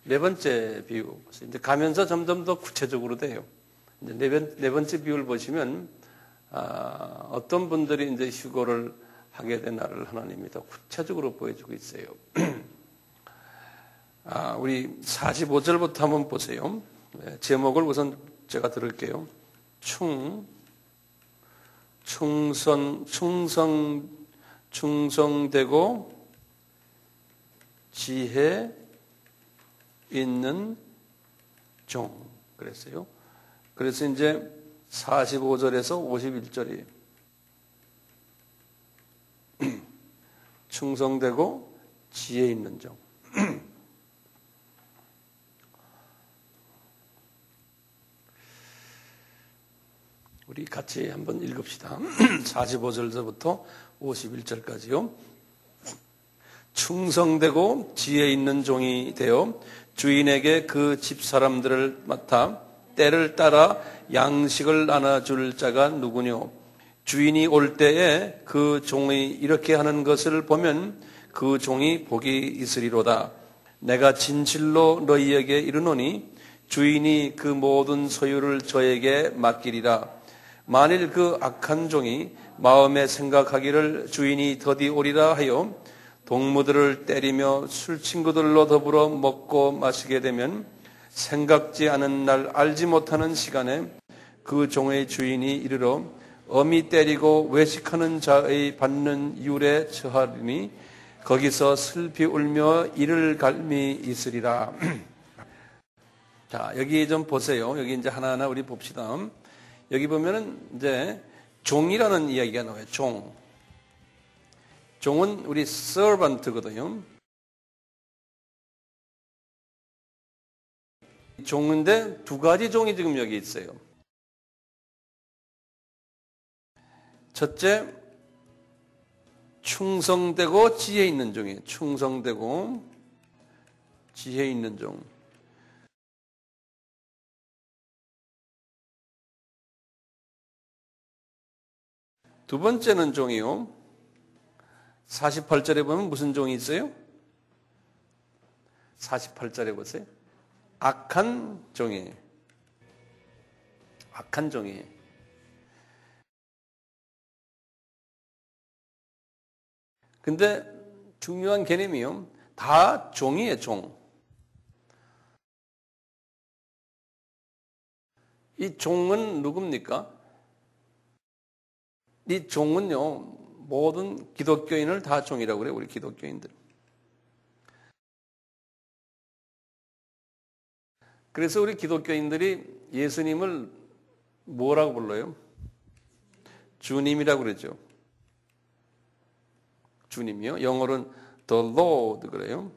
네 번째 비유. 이제 가면서 점점 더 구체적으로 돼요. 이제 네 번째 비유를 보시면, 어떤 분들이 이제 휴거를 하게 된 날을 하나님이 더 구체적으로 보여주고 있어요. 우리 45절부터 한번 보세요. 제목을 우선 제가 들을게요. 충성되고 지혜 있는 종. 그랬어요. 그래서 이제 45절에서 51절이 충성되고 지혜 있는 종. 우리 같이 한번 읽읍시다. 45절부터 51절까지요. 충성되고 지혜 있는 종이 되어 주인에게 그 집 사람들을 맡아 때를 따라 양식을 나눠줄 자가 누구뇨? 주인이 올 때에 그 종이 이렇게 하는 것을 보면 그 종이 복이 있으리로다. 내가 진실로 너희에게 이르노니 주인이 그 모든 소유를 저에게 맡기리라. 만일 그 악한 종이 마음에 생각하기를 주인이 더디 오리라 하여 동무들을 때리며 술 친구들로 더불어 먹고 마시게 되면 생각지 않은 날 알지 못하는 시간에 그 종의 주인이 이르러 엄히 때리고 외식하는 자의 받는 율에 처하리니 거기서 슬피 울며 이를 갈미 있으리라. 자, 여기 좀 보세요. 여기 이제 하나하나 우리 봅시다. 여기 보면은 이제 종이라는 이야기가 나와요. 종은 우리 servant거든요. 종인데 두 가지 종이 지금 여기 있어요. 첫째, 충성되고 지혜 있는 종이에요. 충성되고 지혜 있는 종. 두 번째는 종이요. 48절에 보면 무슨 종이 있어요? 48절에 보세요. 악한 종이에요. 악한 종이에요. 근데 중요한 개념이요. 다 종이에요, 종. 이 종은 누굽니까? 이 종은요, 모든 기독교인을 다 종이라고 그래요, 우리 기독교인들. 그래서 우리 기독교인들이 예수님을 뭐라고 불러요? 주님이라고 그러죠. 주님이요. 영어로는 the Lord 그래요.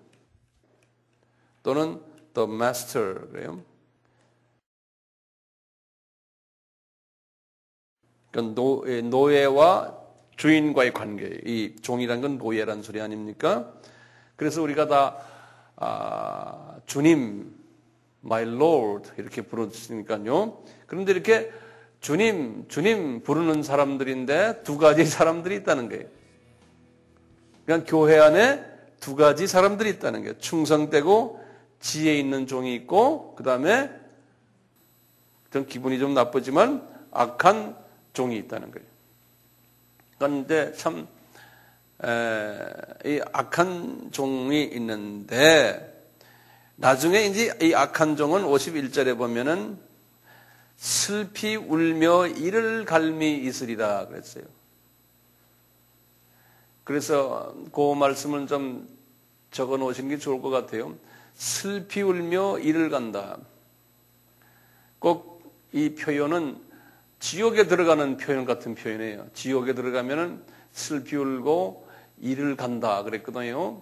또는 the Master 그래요. 노예와 주인과의 관계, 이 종이란 건 노예란 소리 아닙니까? 그래서 우리가 다 주님, my Lord 이렇게 부르시니까요. 그런데 이렇게 주님 부르는 사람들인데 두 가지 사람들이 있다는 거예요. 그러니까 교회 안에 두 가지 사람들이 있다는 거예요. 충성되고 지혜 있는 종이 있고, 그 다음에 좀 기분이 좀 나쁘지만 악한 종이 있다는 거예요. 그런데 참, 이 악한 종이 있는데, 나중에 이제 이 악한 종은 51절에 보면은 슬피 울며 이를 갈미 있으리라 그랬어요. 그래서 그 말씀을 좀 적어 놓으신 게 좋을 것 같아요. 슬피 울며 이를 간다. 꼭 이 표현은 지옥에 들어가는 표현 같은 표현이에요. 지옥에 들어가면은 슬피 울고 이를 간다 그랬거든요.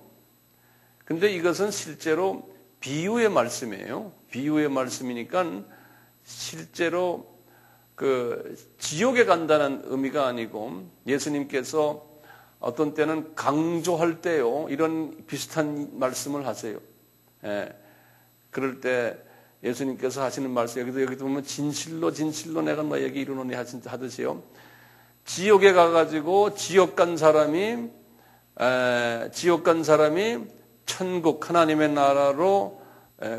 근데 이것은 실제로 비유의 말씀이에요. 비유의 말씀이니까 실제로 그 지옥에 간다는 의미가 아니고 예수님께서 어떤 때는 강조할 때요, 이런 비슷한 말씀을 하세요. 예. 그럴 때 예수님께서 하시는 말씀, 여기도 보면 진실로 내가 너에게 이르노니 하듯이요. 지옥에 가가지고 지옥 간 사람이 천국 하나님의 나라로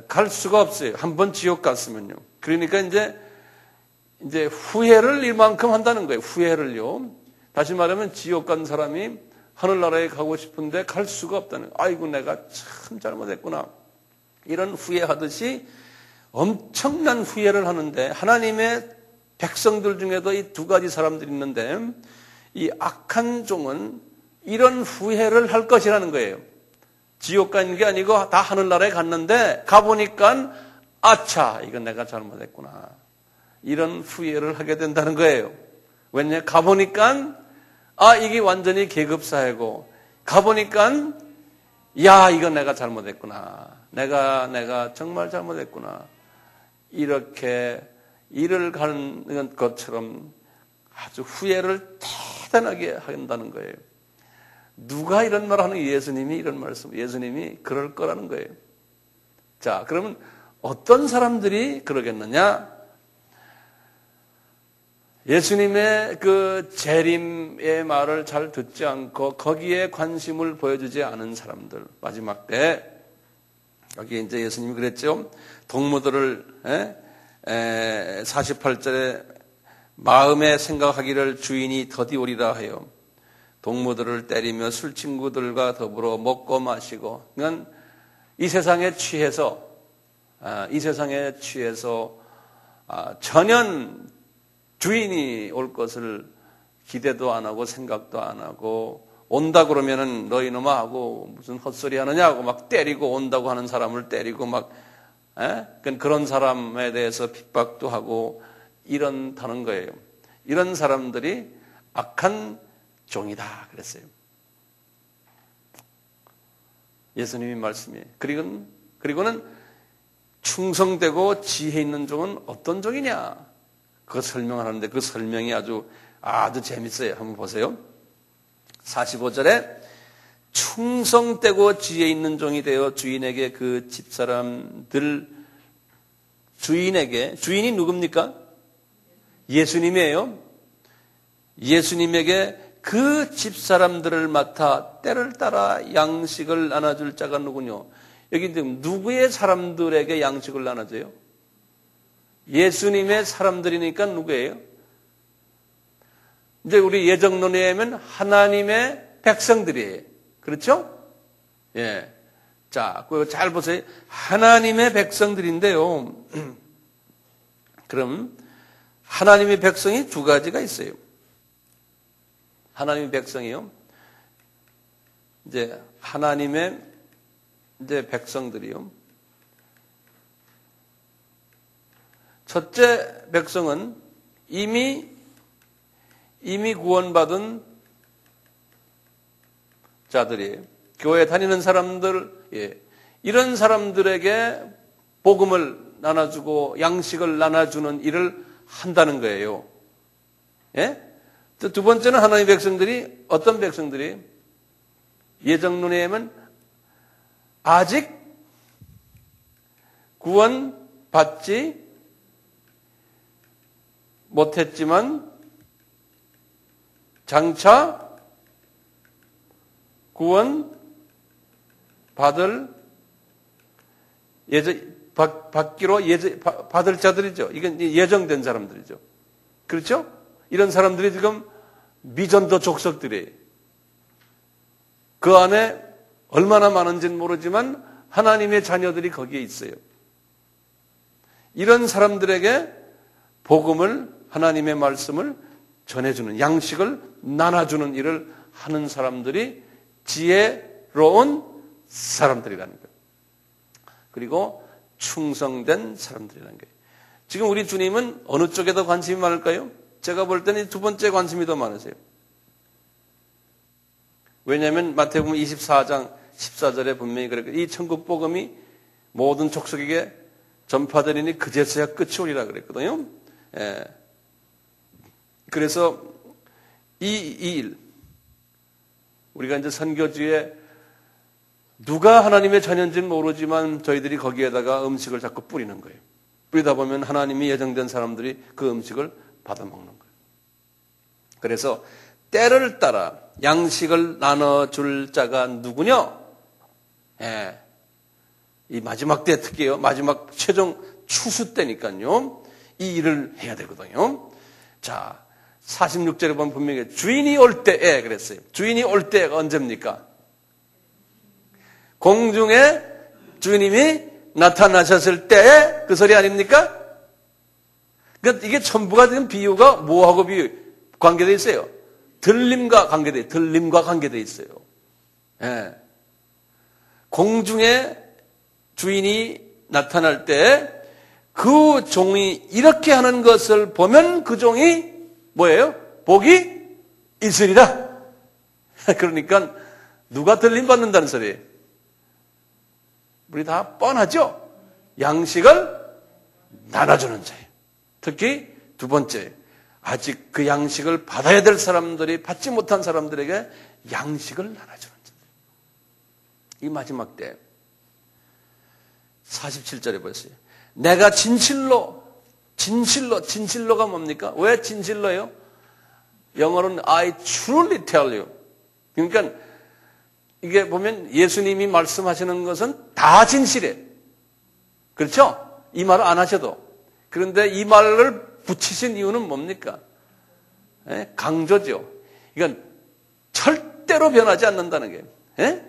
갈 수가 없어요. 한번 지옥 갔으면요. 그러니까 이제 후회를 이만큼 한다는 거예요. 후회를요. 다시 말하면 지옥 간 사람이 하늘나라에 가고 싶은데 갈 수가 없다는 거예요. 아이고 내가 참 잘못했구나. 이런 후회하듯이 엄청난 후회를 하는데 하나님의 백성들 중에도 이 두 가지 사람들이 있는데 이 악한 종은 이런 후회를 할 것이라는 거예요. 지옥 간 게 아니고 다 하늘나라에 갔는데 가보니까 아차 이건 내가 잘못했구나. 이런 후회를 하게 된다는 거예요. 왜냐 가보니까 이게 완전히 계급사회고 가보니까 야 이건 내가 잘못했구나. 내가 정말 잘못했구나. 이렇게 일을 가는 것처럼 아주 후회를 대단하게 한다는 거예요. 누가 이런 말을 하는 예수님이 이런 말씀, 예수님이 그럴 거라는 거예요. 자, 그러면 어떤 사람들이 그러겠느냐? 예수님의 그 재림의 말을 잘 듣지 않고 거기에 관심을 보여주지 않은 사람들. 마지막 때 여기 이제 예수님이 그랬죠. 동무들을 48절에 마음에 생각하기를 주인이 더디 오리라 하여 동무들을 때리며 술 친구들과 더불어 먹고 마시고 그러니까 이 세상에 취해서 전혀 주인이 올 것을 기대도 안 하고 생각도 안 하고 온다 그러면은 너희놈아 하고 무슨 헛소리 하느냐고 막 때리고 온다고 하는 사람을 때리고 막 그런 사람에 대해서 핍박도 하고 이런다는 거예요. 이런 사람들이 악한 종이다 그랬어요. 예수님이 말씀이에요. 그리고는 충성되고 지혜 있는 종은 어떤 종이냐? 그거 설명하는데 그 설명이 아주 재밌어요. 한번 보세요. 45절에 충성되고 지혜 있는 종이 되어 주인에게 그 집사람들 주인이 누굽니까? 예수님이에요. 예수님에게 그 집사람들을 맡아 때를 따라 양식을 나눠줄 자가 누구뇨? 여기 누구의 사람들에게 양식을 나눠줘요? 예수님의 사람들이니까 누구예요? 이제 우리 예정론에 하면 하나님의 백성들이에요. 그렇죠? 예. 자, 그거 잘 보세요. 하나님의 백성들인데요. 그럼 하나님의 백성이 두 가지가 있어요. 하나님의 백성이요. 이제 하나님의 백성들이요. 첫째 백성은 이미 구원받은 자들이에요. 교회 다니는 사람들, 이런 사람들에게 복음을 나눠주고 양식을 나눠주는 일을 한다는 거예요. 예? 두 번째는 하나님의 백성들이 어떤 백성들이 예정론에 하면 아직 구원받지 못했지만 장차 구원 받기로 받을 자들이죠. 이건 예정된 사람들이죠. 그렇죠? 이런 사람들이 지금 미전도 족속들이에요. 그 안에 얼마나 많은지는 모르지만 하나님의 자녀들이 거기에 있어요. 이런 사람들에게 복음을 하나님의 말씀을 전해주는 양식을 나눠주는 일을 하는 사람들이 지혜로운 사람들이라는 거예요. 그리고 충성된 사람들이라는 거예요. 지금 우리 주님은 어느 쪽에 더 관심이 많을까요? 제가 볼 때는 두 번째 관심이 더 많으세요. 왜냐하면 마태복음 24장 14절에 분명히 그랬거든요. 이 천국 복음이 모든 족속에게 전파되리니 그제서야 끝이 오리라 그랬거든요. 예. 그래서 이 일, 우리가 이제 선교지에 누가 하나님의 자녀인지는 모르지만 저희들이 거기에다가 음식을 자꾸 뿌리는 거예요. 뿌리다 보면 하나님이 예정된 사람들이 그 음식을 받아먹는 거예요. 그래서 때를 따라 양식을 나눠줄 자가 누구냐? 예. 이 마지막 때 특히요. 마지막 최종 추수 때니까요. 이 일을 해야 되거든요. 자, 46절에 보면 분명히 주인이 올 때에 그랬어요. 주인이 올 때가 언제입니까? 공중에 주님이 나타나셨을 때의 그 소리 아닙니까? 그러니까 이게 전부가 지금 비유가 뭐하고 관계되어 있어요? 들림과 관계되어 있어요. 예. 공중에 주인이 나타날 때 그 종이 이렇게 하는 것을 보면 그 종이 뭐예요? 복이 있으리라. 그러니까 누가 들림 받는다는 소리예요? 우리 다 뻔하죠? 양식을 나눠주는 자예요. 특히 두 번째, 아직 그 양식을 받아야 될 사람들이 받지 못한 사람들에게 양식을 나눠주는 자예요. 이 마지막 때 47절에 보였어요. 내가 진실로가 뭡니까? 왜 진실로예요? 영어로는 I truly tell you. 그러니까 이게 보면 예수님이 말씀하시는 것은 다 진실이에요. 그렇죠? 이 말을 안 하셔도. 그런데 이 말을 붙이신 이유는 뭡니까? 강조죠. 이건 절대로 변하지 않는다는 거예요.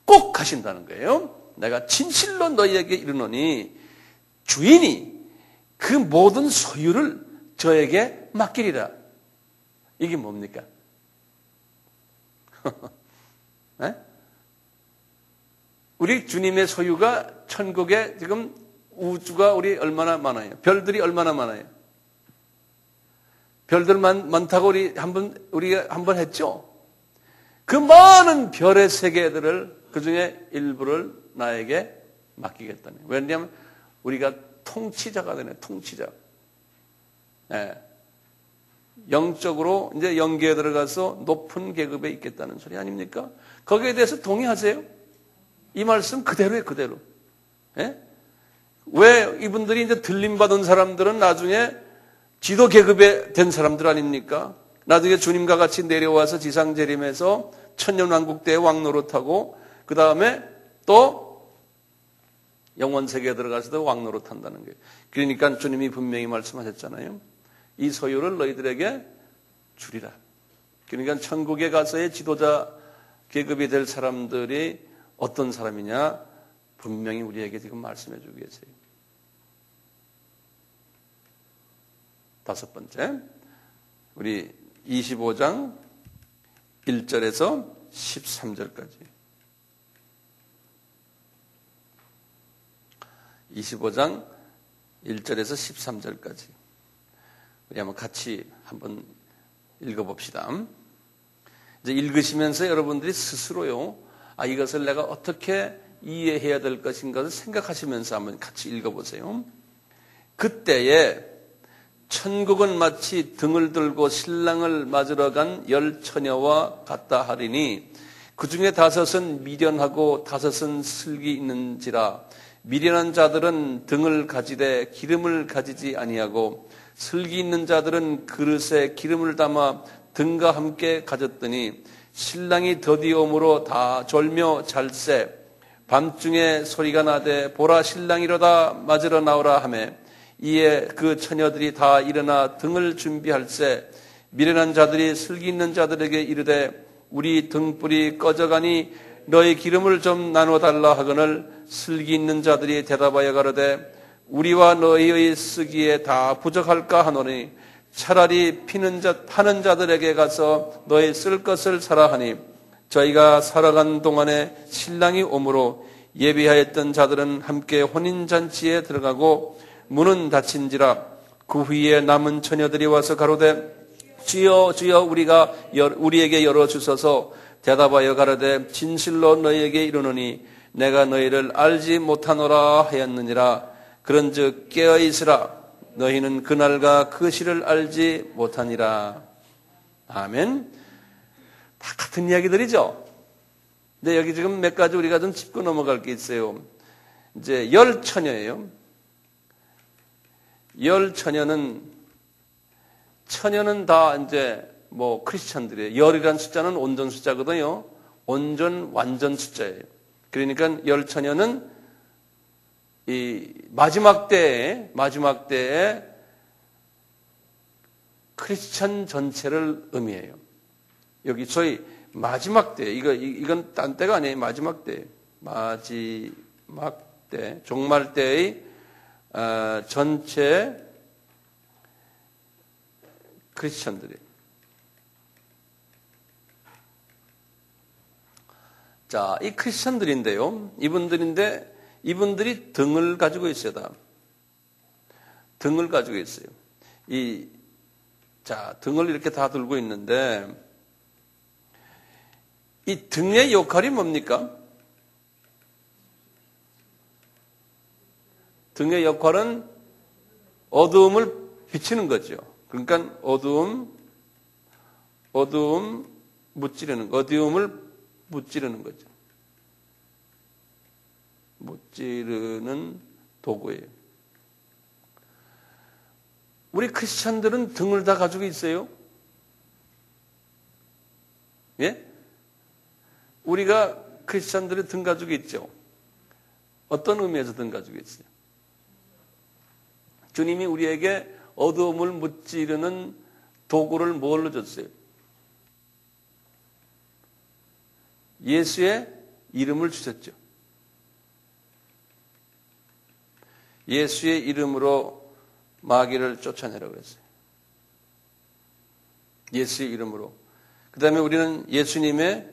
꼭 하신다는 거예요. 내가 진실로 너희에게 이르노니 주인이 그 모든 소유를 저에게 맡기리라. 이게 뭡니까? 우리 주님의 소유가 천국에 지금 우주가 우리 얼마나 많아요? 별들이 얼마나 많아요? 별들만 많다고 우리가 한번 했죠? 그 많은 별의 세계들을 그 중에 일부를 나에게 맡기겠다는. 왜냐하면 우리가 통치자가 되네, 통치자. 네. 영적으로 이제 영계에 들어가서 높은 계급에 있겠다는 소리 아닙니까? 거기에 대해서 동의하세요? 이 말씀 그대로예요, 그대로. 네? 왜 이분들이 이제 들림받은 사람들은 나중에 지도 계급에 된 사람들 아닙니까? 나중에 주님과 같이 내려와서 지상 재림해서 천년왕국 때 왕노릇하고 그 다음에 또 영원 세계에 들어가서도 왕노릇한다는 거예요. 그러니까 주님이 분명히 말씀하셨잖아요. 이 소유를 너희들에게 주리라. 그러니까 천국에 가서의 지도자 계급이 될 사람들이 어떤 사람이냐? 분명히 우리에게 지금 말씀해 주고 계세요. 다섯 번째, 우리 25장 1절에서 13절까지. 25장 1절에서 13절까지. 우리 한번 같이 한번 읽어봅시다. 이제 읽으시면서 여러분들이 스스로요, 이것을 내가 어떻게 이해해야 될 것인가를 생각하시면서 한번 같이 읽어보세요. 그때에 천국은 마치 등을 들고 신랑을 맞으러 간 10처녀와 같다 하리니 그 중에 5은 미련하고 5은 슬기 있는지라. 미련한 자들은 등을 가지되 기름을 가지지 아니하고 슬기 있는 자들은 그릇에 기름을 담아 등과 함께 가졌더니 신랑이 더디옴으로 다 졸며 잘세. 밤중에 소리가 나되 보라 신랑이로다 맞으러 나오라 하매 이에 그 처녀들이 다 일어나 등을 준비할세. 미련한 자들이 슬기 있는 자들에게 이르되 우리 등불이 꺼져가니 너희 기름을 좀 나눠달라 하거늘 슬기 있는 자들이 대답하여 가로되 우리와 너희의 쓰기에 다 부족할까 하노니 차라리 파는 자들에게 가서 너희 쓸 것을 사라 하니 저희가 살아간 동안에 신랑이 오므로 예비하였던 자들은 함께 혼인잔치에 들어가고 문은 닫힌지라. 그 후에 남은 처녀들이 와서 가로되 주여 주여 우리에게 열어주소서. 대답하여 가로되 진실로 너희에게 이르노니 내가 너희를 알지 못하노라 하였느니라. 그런즉 깨어있으라. 너희는 그날과 그 시를 알지 못하니라. 아멘. 다 같은 이야기들이죠. 근데 여기 지금 몇 가지 우리가 좀 짚고 넘어갈 게 있어요. 이제 10처녀예요. 10처녀는 다 이제 크리스찬들이에요. 10이라는 숫자는 온전 숫자거든요. 온전 완전 숫자예요. 그러니까 10처녀는 이 마지막 때에 크리스천 전체를 의미해요. 여기 소위 마지막 때, 이건 딴 때가 아니에요. 마지막 때, 종말 때의 전체 크리스천들이. 자, 이 크리스천들인데요. 이분들이 등을 가지고 있어요. 등을 가지고 있어요. 등을 이렇게 다 들고 있는데, 이 등의 역할이 뭡니까? 등의 역할은 어두움을 비치는 거죠. 그러니까 어두움을 무찌르는 거죠. 무찌르는 도구예요. 우리 크리스찬들은 등을 다 가지고 있어요. 예? 우리가 크리스찬들이 등 가지고 있죠. 어떤 의미에서 등 가지고 있어요? 주님이 우리에게 어두움을 무찌르는 도구를 뭘로 줬어요? 예수의 이름을 주셨죠. 예수의 이름으로 마귀를 쫓아내라고 그랬어요. 예수의 이름으로. 그 다음에 우리는 예수님의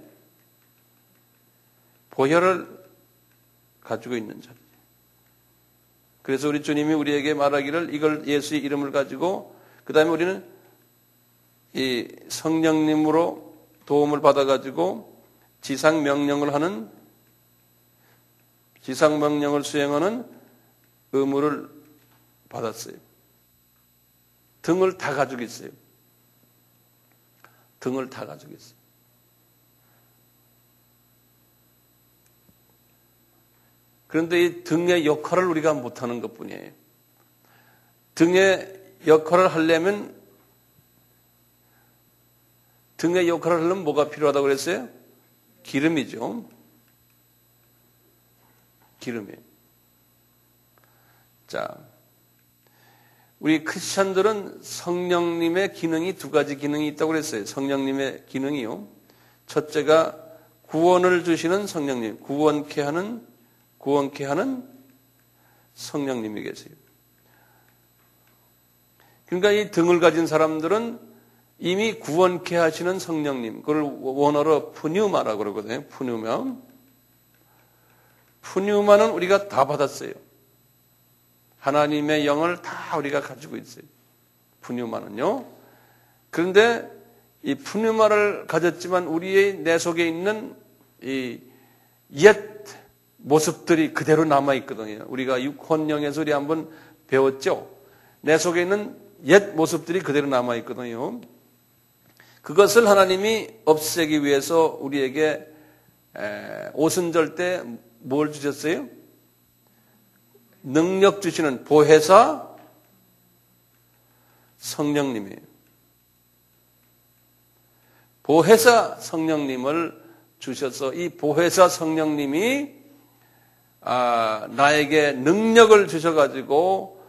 보혈을 가지고 있는 자리죠. 그래서 우리 주님이 우리에게 말하기를 이걸 예수의 이름을 가지고 그 다음에 우리는 이 성령님으로 도움을 받아가지고 지상명령을 수행하는 의무를 받았어요. 등을 다 가지고 있어요. 등을 다 가지고 있어요. 그런데 이 등의 역할을 우리가 못하는 것뿐이에요. 등의 역할을 하려면 뭐가 필요하다고 그랬어요? 기름이죠. 기름이에요. 자, 우리 크리스천들은 성령님의 기능이 두 가지 기능이 있다고 그랬어요. 성령님의 기능이요. 첫째가 구원을 주시는 성령님, 구원케 하는 성령님이 계세요. 그러니까 이 등을 가진 사람들은 이미 구원케 하시는 성령님, 그걸 원어로 푸뉴마라고 그러거든요. 푸뉴마는 우리가 다 받았어요. 하나님의 영을 다 우리가 가지고 있어요. 푸뉴마는요. 그런데 이 푸뉴마를 가졌지만 우리의 내 속에 있는 이 옛 모습들이 그대로 남아있거든요. 우리가 육혼령에서 우리 한번 배웠죠. 내 속에 있는 옛 모습들이 그대로 남아있거든요. 그것을 하나님이 없애기 위해서 우리에게 오순절 때 뭘 주셨어요? 능력 주시는 보혜사 성령님이에요. 보혜사 성령님을 주셔서 이 보혜사 성령님이 나에게 능력을 주셔가지고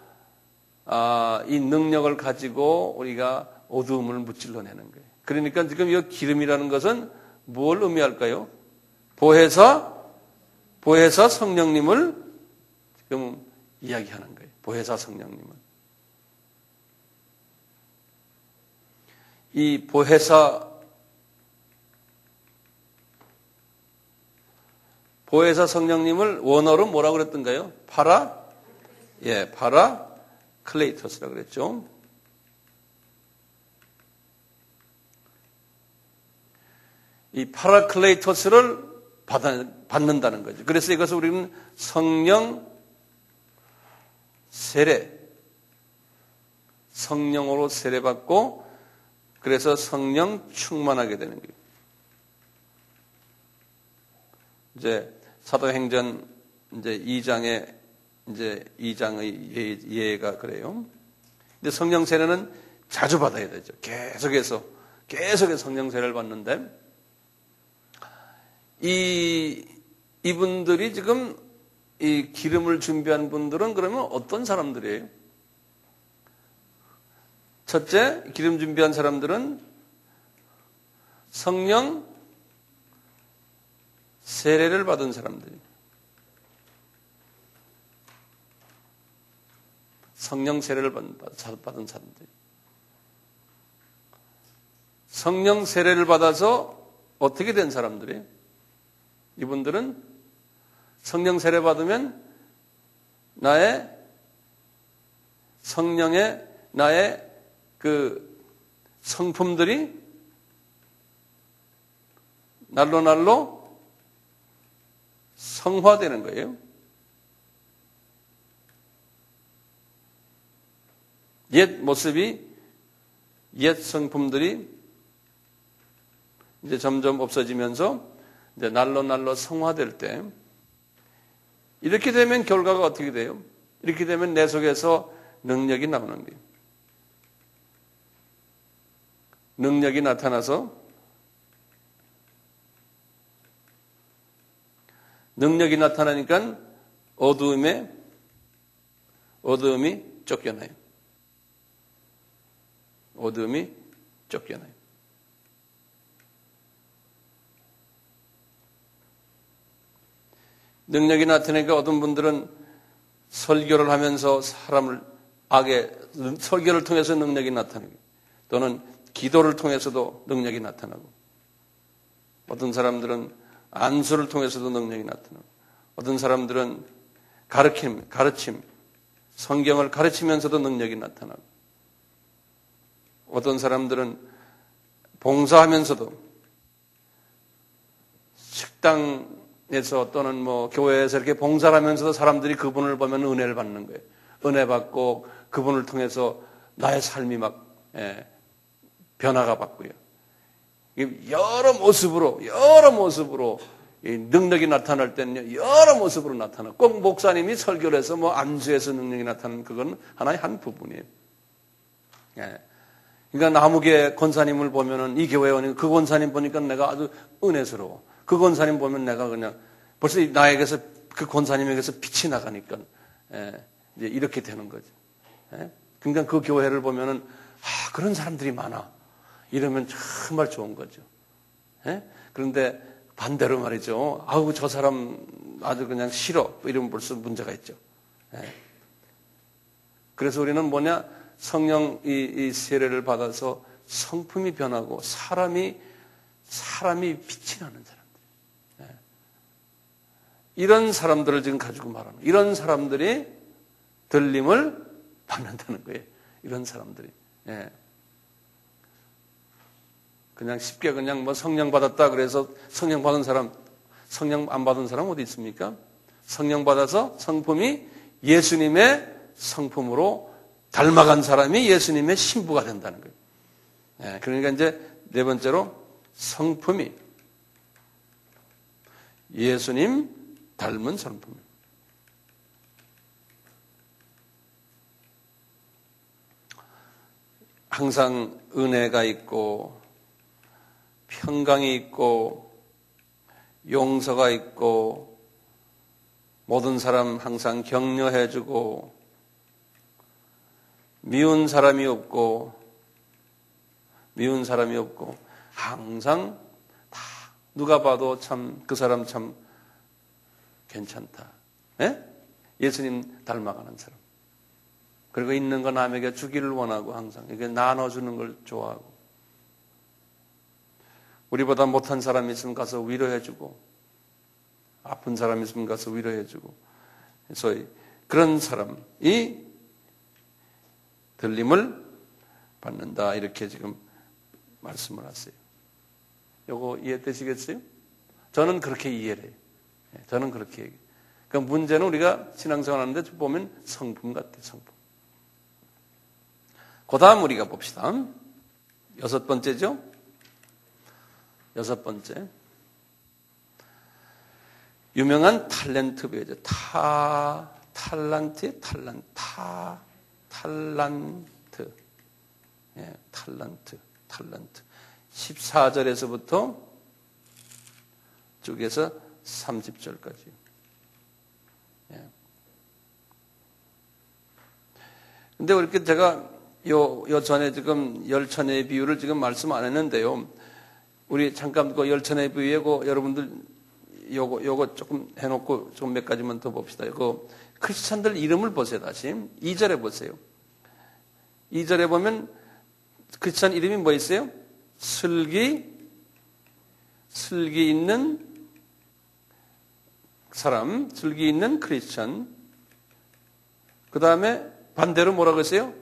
이 능력을 가지고 우리가 어두움을 무찔러내는 거예요. 그러니까 지금 이 기름이라는 것은 뭘 의미할까요? 보혜사 성령님을 지금 이야기하는 거예요. 보혜사 성령님을. 이 보혜사 성령님을 원어로 뭐라고 그랬던가요? 파라클레이토스라고 그랬죠. 이 파라클레이토스를 받는다는 거죠. 그래서 이것을 우리는 성령 세례, 성령으로 세례받고 그래서 성령 충만하게 되는 거예요. 이제 사도행전 이제 2장의 예가 그래요. 근데 성령 세례는 자주 받아야 되죠. 계속해서 성령 세례를 받는데 이분들이 지금 이 기름을 준비한 분들은 그러면 어떤 사람들이에요? 첫째, 기름 준비한 사람들은 성령 세례를 받은 사람들입니다. 성령 세례를 받은 사람들. 성령 세례를 받아서 어떻게 된 사람들이에요? 이분들은 성령 세례 받으면 나의 성령의 나의 그 성품들이 날로 성화되는 거예요. 옛 모습이, 옛 성품들이 이제 점점 없어지면서 이제 날로 성화될 때, 이렇게 되면 결과가 어떻게 돼요? 이렇게 되면 내 속에서 능력이 나오는 거예요. 능력이 나타나서 능력이 나타나니까 어두움이 쫓겨나요. 어두움이 쫓겨나요. 능력이 나타나니까 어떤 분들은 설교를 하면서 사람을 설교를 통해서 능력이 나타나고, 또는 기도를 통해서도 능력이 나타나고, 어떤 사람들은 안수를 통해서도 능력이 나타나고, 어떤 사람들은 가르침, 성경을 가르치면서도 능력이 나타나고, 어떤 사람들은 봉사하면서도 식당에서 또는 뭐 교회에서 이렇게 봉사를 하면서도 사람들이 그분을 보면 은혜를 받는 거예요. 은혜 받고 그분을 통해서 나의 삶이 막 변화가 받고요. 여러 모습으로 이 능력이 나타날 때는요, 여러 모습으로 나타나고, 꼭 목사님이 설교를 해서 뭐 안수해서 능력이 나타나는 그건 하나의 한 부분이에요. 그러니까 나무계 권사님을 보면은 이 교회에 오니까 그 권사님 보니까 내가 아주 은혜스러워. 그 권사님 보면 내가 그냥 벌써 나에게서 그 권사님에게서 빛이 나가니까 이제 이렇게 되는 거죠. 그러니까 그 교회를 보면은 그런 사람들이 많아. 이러면 정말 좋은 거죠. 그런데 반대로 말이죠. 아우 저 사람 아주 그냥 싫어. 이러면 벌써 문제가 있죠. 그래서 우리는 뭐냐? 성령 이 세례를 받아서 성품이 변하고 사람이 빛이 나는 사람들. 이런 사람들을 지금 가지고 말하는, 이런 사람들이 들림을 받는다는 거예요. 이런 사람들이. 그냥 쉽게 그냥 뭐 성령 받았다 그래서 성령 받은 사람, 성령 안 받은 사람 어디 있습니까? 성령 받아서 성품이 예수님의 성품으로 닮아간 사람이 예수님의 신부가 된다는 거예요. 그러니까 이제 네 번째로 성품이 예수님 닮은 성품이에요. 항상 은혜가 있고 평강이 있고 용서가 있고 모든 사람 항상 격려해주고 미운 사람이 없고 항상 다 누가 봐도 참 그 사람 참 괜찮다. 예수님 닮아가는 사람. 그리고 있는 거 남에게 주기를 원하고 항상 이게 나눠주는 걸 좋아하고, 우리보다 못한 사람이 있으면 가서 위로해주고, 아픈 사람이 있으면 가서 위로해주고, 그래서 그런 사람이 들림을 받는다. 이렇게 지금 말씀을 하세요. 요거 이해되시겠어요? 저는 그렇게 이해를 해요. 저는 그렇게 얘기해요. 그러니까 문제는 우리가 신앙생활 하는데 보면 성품 같아요. 성품. 그 다음 우리가 봅시다. 6번째죠? 6번째. 유명한 탤런트 배우죠. 탤런트. 예, 탤런트. 14절에서부터 쭉에서 30절까지. 근데 이렇게 제가 요 전에 지금 열천의 비유를 지금 말씀 안 했는데요. 우리 잠깐 그 열천의 비유에 여러분들 요거 조금 해놓고 좀 몇 가지만 더 봅시다. 그 크리스찬들 이름을 보세요. 다시 2절에 보세요. 2절에 보면 크리스찬 이름이 뭐 있어요? 슬기 있는 사람, 슬기 있는 크리스찬. 그 다음에 반대로 뭐라고 했어요?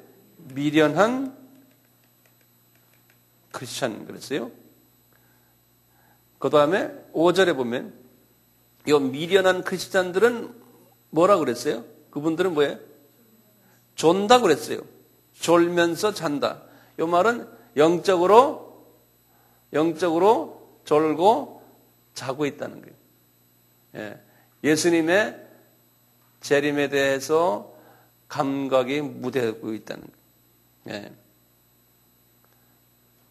미련한 크리스찬 그랬어요. 그 다음에 5절에 보면 이 미련한 크리스찬들은 뭐라고 그랬어요? 그분들은 뭐예요? 존다 그랬어요. 졸면서 잔다. 이 말은 영적으로 졸고 자고 있다는 거예요. 예. 예수님의 재림에 대해서 감각이 무뎌지고 있다는 거예요. 예.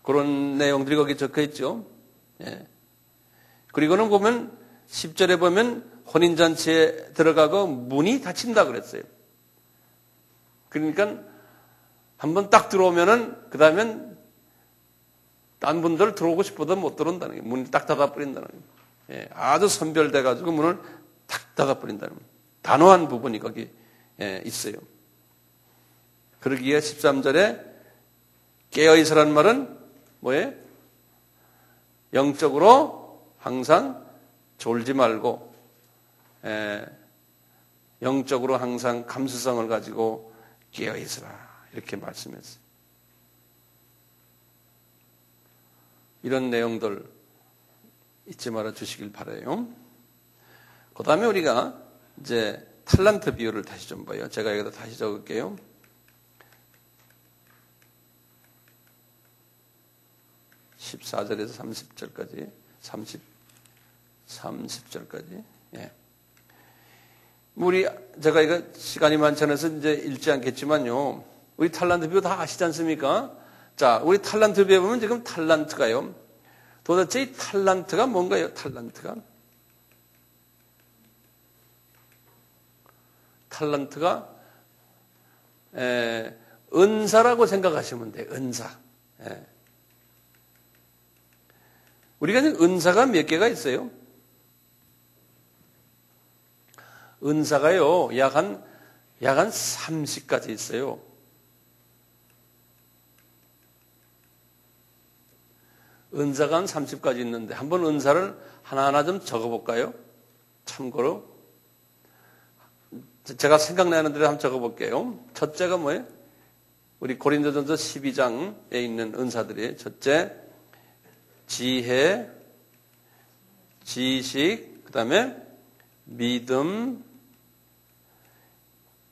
그런 내용들이 거기 적혀 있죠. 예. 그리고는 보면 10절에 보면 혼인잔치에 들어가고 문이 닫힌다 그랬어요. 그러니까 한번 딱 들어오면은 그 다음엔 딴 분들 들어오고 싶어도 못 들어온다는 거예요. 문이 딱 닫아버린다는 거예요. 예, 아주 선별돼가지고 문을 탁 닫아버린다는 거예요. 단호한 부분이 거기 있어요. 그러기에 13절에 깨어있으라는 말은 뭐예요? 영적으로 항상 졸지 말고 영적으로 항상 감수성을 가지고 깨어있으라 이렇게 말씀했어요. 이런 내용들 잊지 말아 주시길 바라요. 그 다음에 우리가 이제 탈란트 비유를 다시 좀 봐요. 제가 여기다 다시 적을게요. (14절에서) (30절까지) (30절까지) 예. 제가 이거 시간이 많지 않아서 이제 읽지 않겠지만요. 우리 탈란트 비유 다 아시지 않습니까? 자, 우리 탈란트 비유에 보면 지금 탈란트가요. 도대체 이 탈란트가 뭔가요? 탈란트가 은사라고 생각하시면 돼요. 은사. 예. 우리가 지금 은사가 몇 개가 있어요? 은사가요, 약 한 30가지 있어요. 은사가 한 30가지 있는데, 한번 은사를 하나하나 좀 적어볼까요? 참고로. 제가 생각나는 대로 한번 적어볼게요. 첫째가 뭐예요? 우리 고린도전서 12장에 있는 은사들이에요. 첫째, 지혜, 지식, 그 다음에 믿음,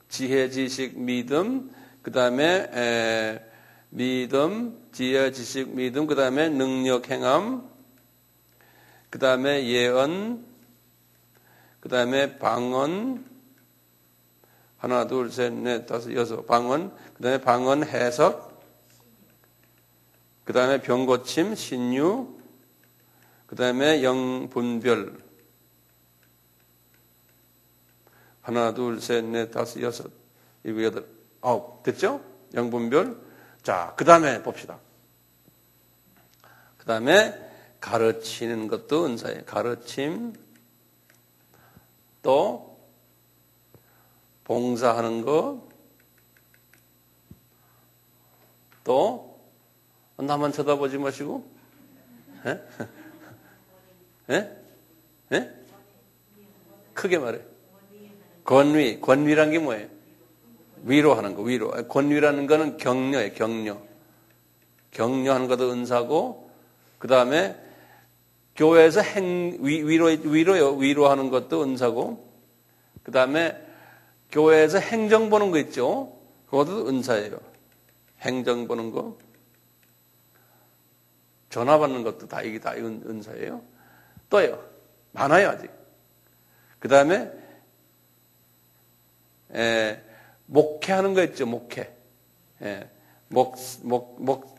지혜, 지식, 믿음, 그 다음에 믿음, 지혜, 지식, 믿음, 그 다음에 능력, 행함, 그 다음에 예언, 그 다음에 방언, 하나, 둘, 셋, 넷, 다섯, 여섯, 방언, 그 다음에 방언 해석, 그 다음에 병고침, 신유, 그 다음에 영분별, 하나, 둘, 셋, 넷, 다섯, 여섯, 일곱, 여덟, 아홉, 됐죠? 영분별. 자, 그 다음에 봅시다. 그 다음에 가르치는 것도 은사예요. 가르침, 또 봉사하는 것, 또 나만 쳐다보지 마시고, 크게 말해. 권위란 게 뭐예요? 위로하는 거, 위로. 권위라는 거는 격려예요, 격려. 격려하는 것도 은사고, 그 다음에 교회에서 위로하는 것도 은사고, 그 다음에 교회에서 행정 보는 거 있죠? 그것도 은사예요. 행정 보는 거. 전화 받는 것도 이게 다 은사예요. 또요. 많아요, 아직. 그 다음에, 목회하는 거 있죠, 목회.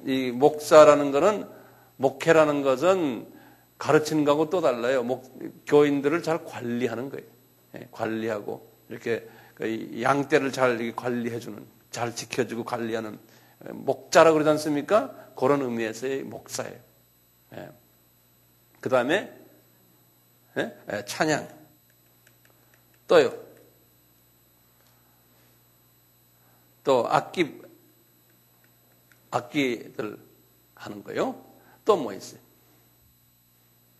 이 목사라는 거는, 목회라는 것은 가르치는 거하고 또 달라요. 교인들을 잘 관리하는 거예요. 관리하고. 이렇게 그 양떼를 잘 관리해주는, 잘 지켜주고 관리하는 목자라고 그러지 않습니까? 그런 의미에서의 목사예요. 예. 그 다음에 찬양. 또요. 또 악기들 하는 거요. 또 뭐 있어요?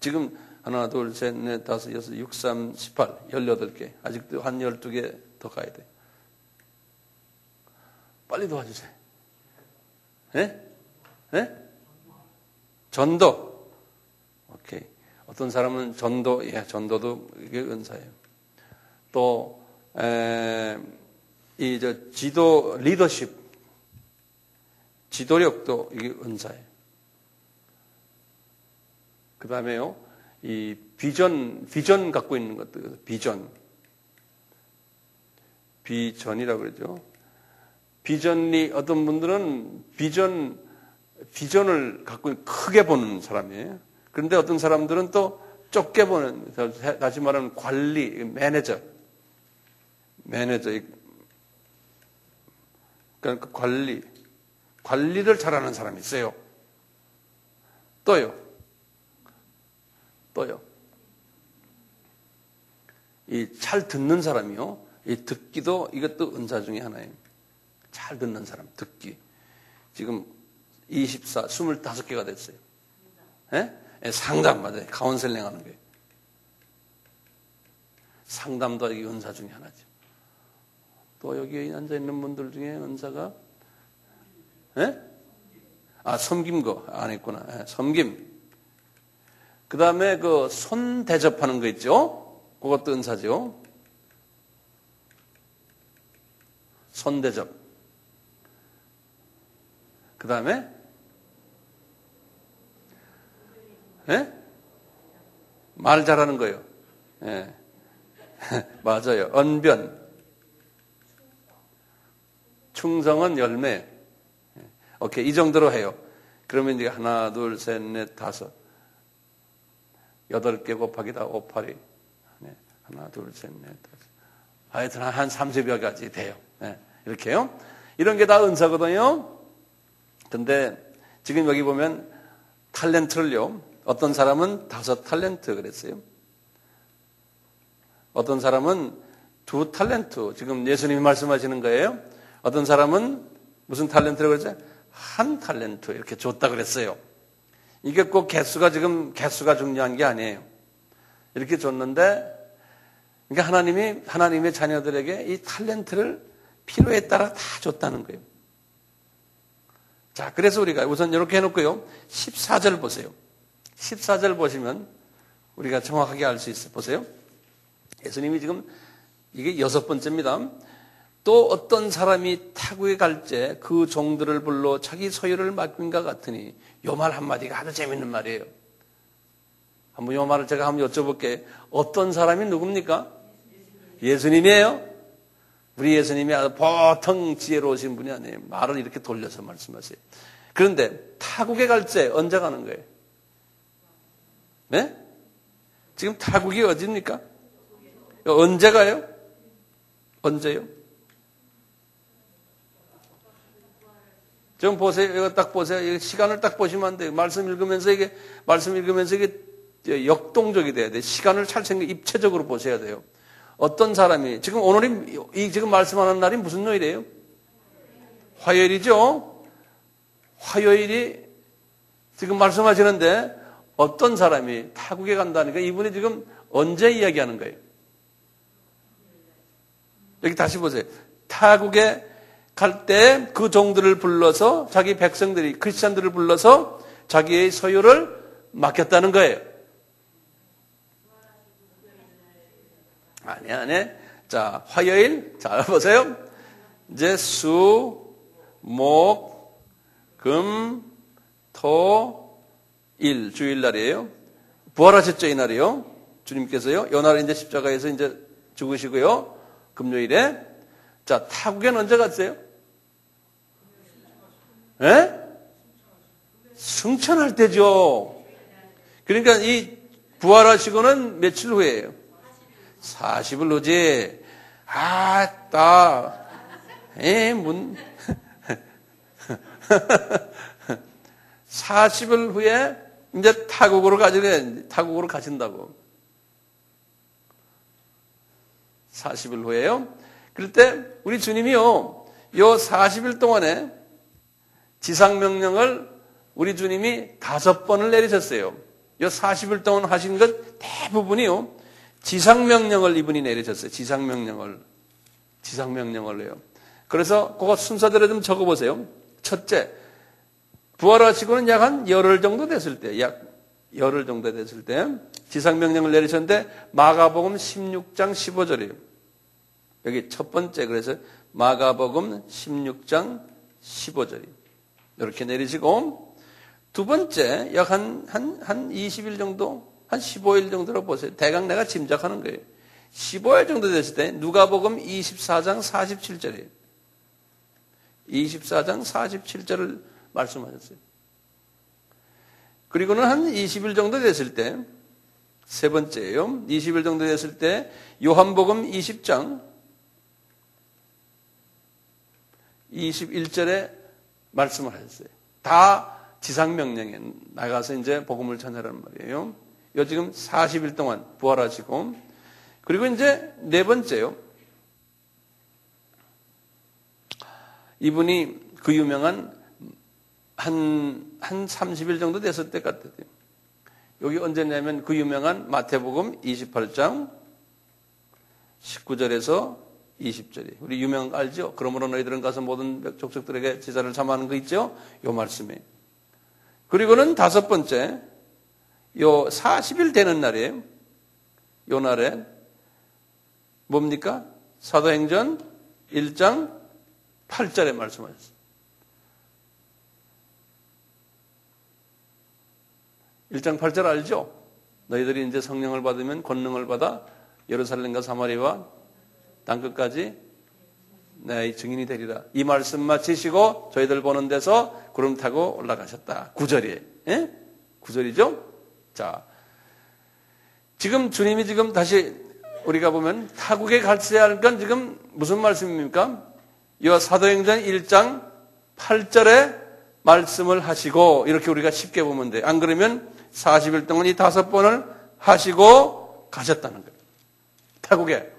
지금 하나, 둘, 셋, 넷, 다섯, 여섯, 6, 3, 18, 18개. 아직도 한 12개 더 가야 돼요. 빨리 도와주세요. 예? 예? 전도. 오케이. 어떤 사람은 전도, 전도도 이게 은사예요. 또, 지도, 리더십. 지도력도 이게 은사예요. 그 다음에요, 이 비전 갖고 있는 것도, 비전이라고 그러죠. 비전이, 어떤 분들은 비전을 갖고 크게 보는 사람이에요. 그런데 어떤 사람들은 또 좁게 보는, 다시 말하면 관리, 매니저. 그러니까 관리를 잘하는 사람이 있어요. 또요. 이 잘 듣는 사람이요. 이 듣기도 이것도 은사 중에 하나예요. 잘 듣는 사람, 듣기. 지금 25개가 됐어요. 예? 상담, 맞아요. 카운셀링 하는 거예요. 상담도 이게 은사 중에 하나죠. 또 여기 앉아있는 분들 중에 은사가, 예? 섬김 안 했구나. 섬김. 그 다음에 손 대접하는 거 있죠? 그것도 은사죠. 손 대접. 그 다음에, 말 잘하는 거예요. 예. 맞아요. 언변. 충성은 열매. 오케이. 이 정도로 해요. 그러면 이제 하나, 둘, 셋, 넷, 다섯. 8개 곱하기 다 5, 8이. 하나, 둘, 셋, 넷, 다섯. 하여튼 한 30여 가지 돼요. 이렇게요. 이런 게 다 은사거든요. 근데 지금 여기 보면 탤런트를요. 어떤 사람은 5탤런트 그랬어요. 어떤 사람은 2탤런트. 지금 예수님이 말씀하시는 거예요. 어떤 사람은 무슨 탤런트라고 그랬죠? 1탤런트 이렇게 줬다 그랬어요. 이게 꼭 개수가 중요한 게 아니에요. 이렇게 줬는데, 그러니까 하나님의 자녀들에게 이 탤런트를 필요에 따라 다 줬다는 거예요. 자, 그래서 우리가 우선 이렇게 해놓고요. 14절 보세요. 14절 보시면 우리가 정확하게 알 수 있어요. 보세요. 예수님이 지금 이게 6번째입니다. 또 어떤 사람이 타국에 갈때 그 종들을 불러 자기 소유를 맡긴가 같으니, 요 말 한마디가 아주 재밌는 말이에요. 한번 요 말을 제가 한번 여쭤볼게요. 어떤 사람이 누굽니까? 예수님이에요. 우리 예수님이 아주 보통 지혜로우신 분이 아니에요. 말을 이렇게 돌려서 말씀하세요. 그런데 타국에 갈 때 언제 가는 거예요? 네? 지금 타국이 어디입니까? 언제 가요? 언제요? 좀 보세요. 이거 딱 보세요. 시간을 딱 보시면 안 돼요. 말씀 읽으면서 이게 역동적이 돼야 돼요. 시간을 잘 입체적으로 보셔야 돼요. 어떤 사람이, 지금 오늘이, 지금 말씀하는 날이 무슨 요일이에요? 화요일이죠? 화요일이 지금 말씀하시는데, 어떤 사람이 타국에 간다니까 이분이 지금 언제 이야기하는 거예요? 여기 다시 보세요. 타국에 갈 때 그 종들을 불러서 자기 백성들이 크리스찬들을 불러서 자기의 소유를 맡겼다는 거예요. 아니. 자, 화요일. 자, 보세요. 이제 수, 목, 금, 토, 일. 주일날이에요. 부활하셨죠, 이날이요. 주님께서요. 이 날에 이제 십자가에서 이제 죽으시고요. 금요일에. 자, 타국에는 언제 갔어요? 승천할 때죠. 그러니까 이 부활하시고는 며칠 후에요? 40일 후지. 아따, 40일 후에 이제 타국으로 가신다고. 40일 후에요. 그럴 때 우리 주님이요, 요 40일 동안에 지상명령을 우리 주님이 5번을 내리셨어요. 요 40일 동안 하신 것 대부분이요, 지상명령을 이분이 내리셨어요. 지상명령을요. 그래서 그거 순서대로 좀 적어보세요. 첫째, 부활하시고는 약 한 열흘 정도 됐을 때, 지상명령을 내리셨는데, 마가복음 16장 15절이에요. 여기 첫 번째, 그래서 마가복음 16장 15절이에요. 이렇게 내리시고, 두 번째, 약 한 20일 정도, 한 15일 정도로 보세요. 대강 내가 짐작하는 거예요. 15일 정도 됐을 때, 누가복음 24장 47절이에요. 24장 47절을 말씀하셨어요. 그리고는 한 20일 정도 됐을 때, 세 번째예요. 20일 정도 됐을 때, 요한복음 20장 21절에 말씀을 하셨어요. 다 지상명령에 나가서 이제 복음을 전하라는 말이에요. 요 지금 40일 동안 부활하시고, 그리고 이제 네 번째요. 이분이 그 유명한 한 30일 정도 됐을 때 같아요. 여기 언제냐면 그 유명한 마태복음 28장 19절에서 20절이. 우리 유명한 거 알죠? 그러므로 너희들은 가서 모든 족속들에게 제자를 삼아하는 거 있죠? 요 말씀에. 그리고는 다섯 번째, 요 40일 되는 날이에요. 요 날에 뭡니까? 사도행전 1장 8절에 말씀하셨어요. 1장 8절 알죠? 너희들이 이제 성령을 받으면 권능을 받아 예루살렘과 사마리아와 땅끝까지 내 증인이 되리라. 이 말씀 마치시고 저희들 보는 데서 구름 타고 올라가셨다. 9절이에요. 예? 9절이죠? 자, 지금 주님이 지금 다시 우리가 보면 타국에 갔어야 할 건 지금 무슨 말씀입니까? 이 사도행전 1장 8절에 말씀을 하시고, 이렇게 우리가 쉽게 보면 돼요. 안 그러면 40일 동안 이 5번을 하시고 가셨다는 거예요. 타국에.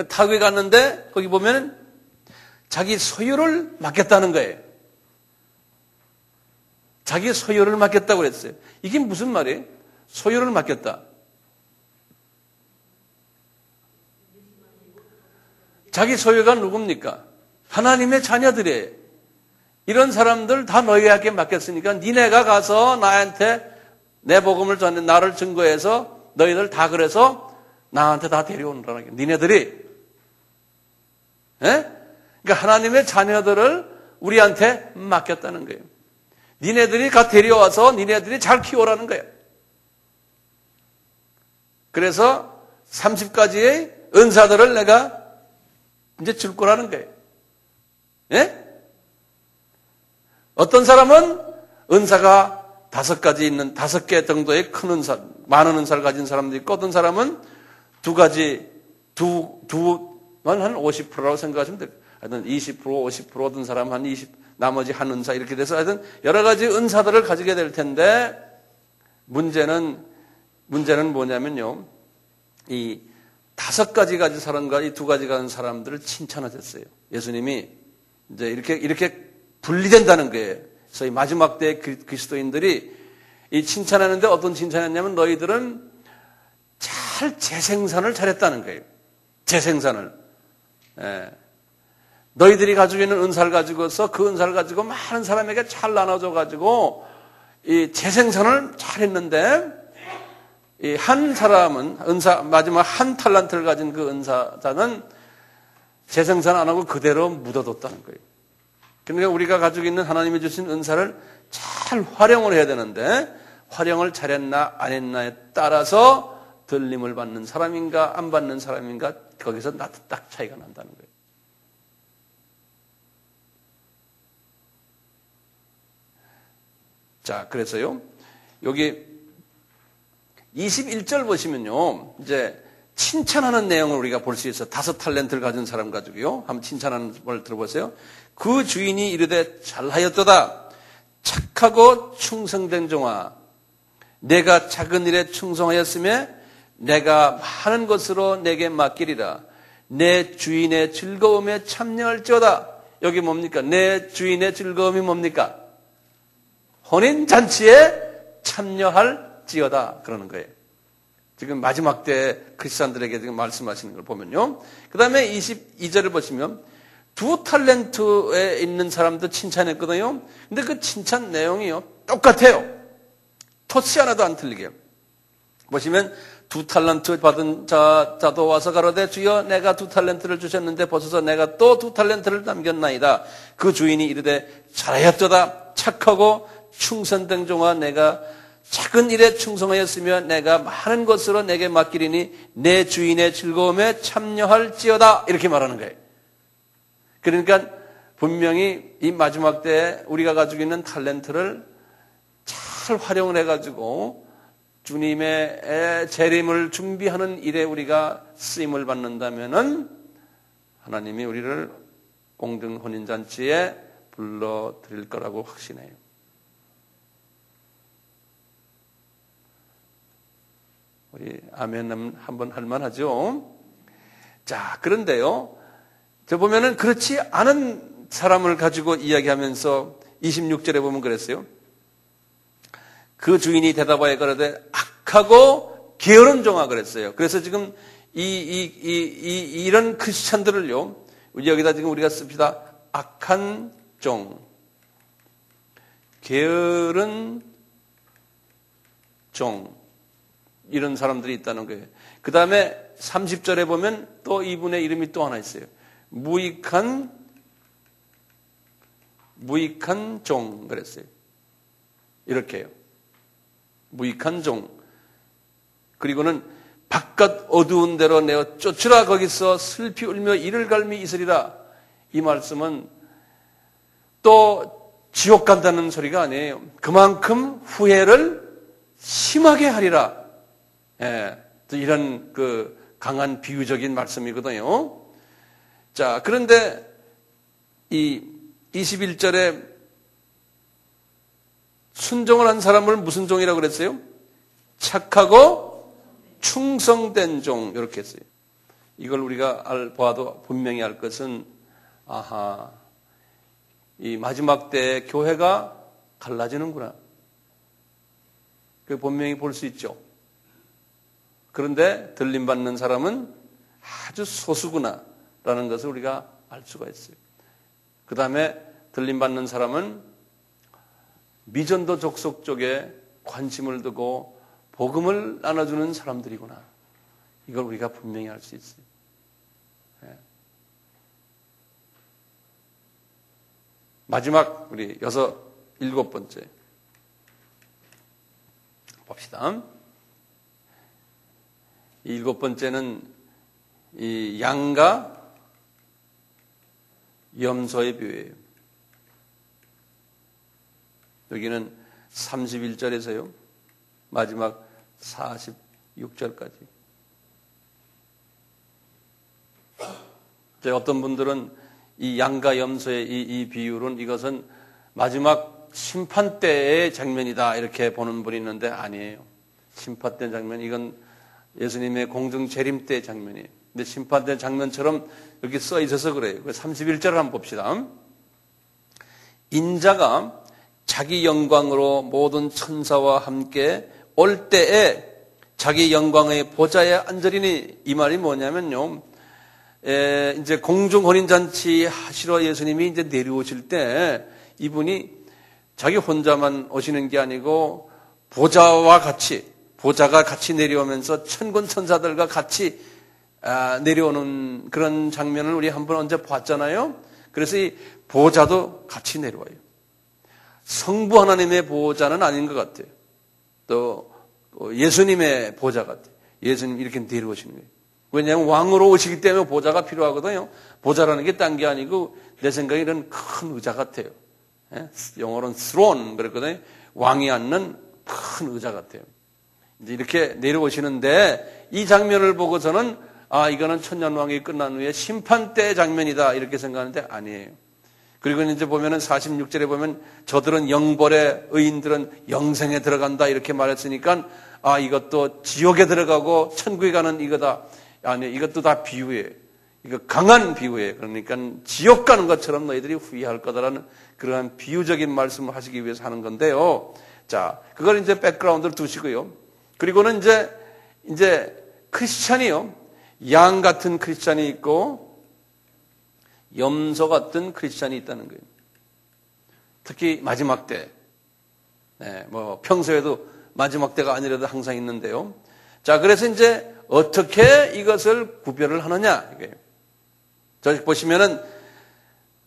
타국에 갔는데 거기 보면 자기 소유를 맡겼다는 거예요. 자기 소유를 맡겼다고 그랬어요. 이게 무슨 말이에요? 소유를 맡겼다. 자기 소유가 누굽니까? 하나님의 자녀들이에요. 이런 사람들 다 너희에게 맡겼으니까 니네가 가서 나한테 내 복음을 전해 나를 증거해서 너희들 다 그래서 나한테 다 데려오느라는 게 니네들이. 예? 그러니까 하나님의 자녀들을 우리한테 맡겼다는 거예요. 니네들이 가 데려와서 니네들이 잘 키워라는 거예요. 그래서 30가지의 은사들을 내가 이제 줄 거라는 거예요. 예? 어떤 사람은 은사가 5가지 있는 5개 정도의 큰 은사, 많은 은사를 가진 사람도 있고, 어떤 사람은 2가지, 두만 한 50%라고 생각하시면 돼요. 하여튼 20%, 50%, 어떤 사람은 한 20, 나머지 한 은사 이렇게 돼서 하여튼 여러 가지 은사들을 가지게 될 텐데, 문제는 뭐냐면요. 이 5가지 가진 사람과 이 2가지 가진 사람들을 칭찬하셨어요. 예수님이 이제 이렇게 분리된다는 거예요. 그래서 이 마지막 때 그리스도인들이 이 칭찬하는데 어떤 칭찬이었냐면 너희들은 잘 재생산을 잘했다는 거예요. 재생산을. 예. 너희들이 가지고 있는 은사를 가지고서 그 은사를 가지고 많은 사람에게 잘 나눠줘 가지고 이 재생산을 잘했는데 이 한 사람은 마지막 한 탈란트를 가진 그 은사자는 재생산 안 하고 그대로 묻어뒀다는 거예요. 그러니까 우리가 가지고 있는 하나님이 주신 은사를 잘 활용을 해야 되는데 활용을 잘했나 안 했나에 따라서 들림을 받는 사람인가 안 받는 사람인가 거기서 딱 차이가 난다는 거예요. 자, 그래서요. 여기 21절 보시면요. 이제 칭찬하는 내용을 우리가 볼 수 있어요. 5달란트를 가진 사람 가지고요. 한번 칭찬하는 걸 들어보세요. 그 주인이 이르되 잘하였도다. 착하고 충성된 종아. 내가 작은 일에 충성하였으며 내가 많은 것으로 내게 맡기리라. 내 주인의 즐거움에 참여할지어다. 여기 뭡니까? 내 주인의 즐거움이 뭡니까? 혼인잔치에 참여할지어다. 그러는 거예요. 지금 마지막 때 크리스찬들에게 지금 말씀하시는 걸 보면요. 그 다음에 22절을 보시면 2달란트에 있는 사람도 칭찬했거든요. 근데 그 칭찬 내용이요. 똑같아요. 토치 하나도 안 틀리게요. 보시면 2달란트 받은 자도 와서 가로되 주여 내가 2달란트를 주셨는데 보소서 내가 또 2달란트를 남겼나이다. 그 주인이 이르되 잘하였도다. 착하고 충성된 종아 내가 작은 일에 충성하였으며 내가 많은 것으로 내게 맡기리니 내 주인의 즐거움에 참여할지어다. 이렇게 말하는 거예요. 그러니까 분명히 이 마지막 때에 우리가 가지고 있는 탤런트를 잘 활용을 해가지고 주님의 재림을 준비하는 일에 우리가 쓰임을 받는다면은 하나님이 우리를 공등 혼인잔치에 불러드릴 거라고 확신해요. 우리 아멘 한번 할만하죠. 자, 그런데요. 저 보면은 그렇지 않은 사람을 가지고 이야기하면서 26절에 보면 그랬어요. 그 주인이 대답하여 가로되 악하고 게으른 종아 그랬어요. 그래서 지금 이런 크리스찬들을요. 여기다 지금 우리가 씁시다. 악한 종, 게으른 종, 이런 사람들이 있다는 거예요. 그 다음에 30절에 보면 또 이분의 이름이 또 하나 있어요. 무익한 종 그랬어요. 이렇게요. 무익한 종. 그리고는 바깥 어두운 데로 내어 쫓으라 거기서 슬피 울며 이를 갈미 있으리라. 이 말씀은 또 지옥 간다는 소리가 아니에요. 그만큼 후회를 심하게 하리라. 예, 이런 그 강한 비유적인 말씀이거든요. 자, 그런데 이 21절에 순종을 한 사람을 무슨 종이라고 그랬어요? 착하고 충성된 종, 이렇게 했어요. 이걸 우리가 보아도 분명히 알 것은, 아하, 이 마지막 때 교회가 갈라지는구나. 그 분명히 볼 수 있죠. 그런데 들림받는 사람은 아주 소수구나 라는 것을 우리가 알 수가 있어요. 그 다음에 들림받는 사람은 미전도 족속 쪽에 관심을 두고 복음을 나눠주는 사람들이구나. 이걸 우리가 분명히 알 수 있어요. 네. 마지막 우리 7번째 봅시다. 7번째는 이 양과 염소의 비유예요. 여기는 31절에서요. 마지막 46절까지. 어떤 분들은 이 양과 염소의 이 비유는 이것은 마지막 심판 때의 장면이다 이렇게 보는 분이 있는데 아니에요. 심판 때 장면 이건 예수님의 공중 재림 때 장면이에요. 근데 심판 때 장면처럼 여기 써 있어서 그래요. 31절을 한번 봅시다. 인자가 자기 영광으로 모든 천사와 함께 올 때에 자기 영광의 보좌에 앉으리니 이 말이 뭐냐면요. 이제 공중 혼인잔치 하시러 예수님이 이제 내려오실 때 이분이 자기 혼자만 오시는 게 아니고 보좌와 같이 보좌가 같이 내려오면서 천군 천사들과 같이 내려오는 그런 장면을 우리 한번 언제 봤잖아요. 그래서 이 보좌도 같이 내려와요. 성부 하나님의 보좌는 아닌 것 같아요. 또 예수님의 보좌 같아요. 예수님 이렇게 내려오시는 거예요. 왜냐하면 왕으로 오시기 때문에 보좌가 필요하거든요. 보좌라는 게 딴 게 아니고 내 생각에 이런 큰 의자 같아요. 영어로는 throne 그랬거든요. 왕이 앉는 큰 의자 같아요. 이제 이렇게 내려오시는데 이 장면을 보고서는 이거는 천년왕국이 끝난 후에 심판 때 장면이다 이렇게 생각하는데 아니에요. 그리고 이제 보면은 46절에 보면 저들은 영벌에 의인들은 영생에 들어간다 이렇게 말했으니까 이것도 지옥에 들어가고 천국에 가는 이거다. 아니 이것도 다 비유예요. 이거 강한 비유예요. 그러니까 지옥 가는 것처럼 너희들이 후회할 거다라는 그러한 비유적인 말씀을 하시기 위해서 하는 건데요. 자, 그걸 이제 백그라운드를 두시고요. 그리고는 이제 크리스찬이요. 양 같은 크리스찬이 있고 염소 같은 크리스찬이 있다는 거예요. 특히 마지막 때. 네, 뭐 평소에도 마지막 때가 아니라도 항상 있는데요. 자, 그래서 이제 어떻게 이것을 구별을 하느냐. 저기 보시면은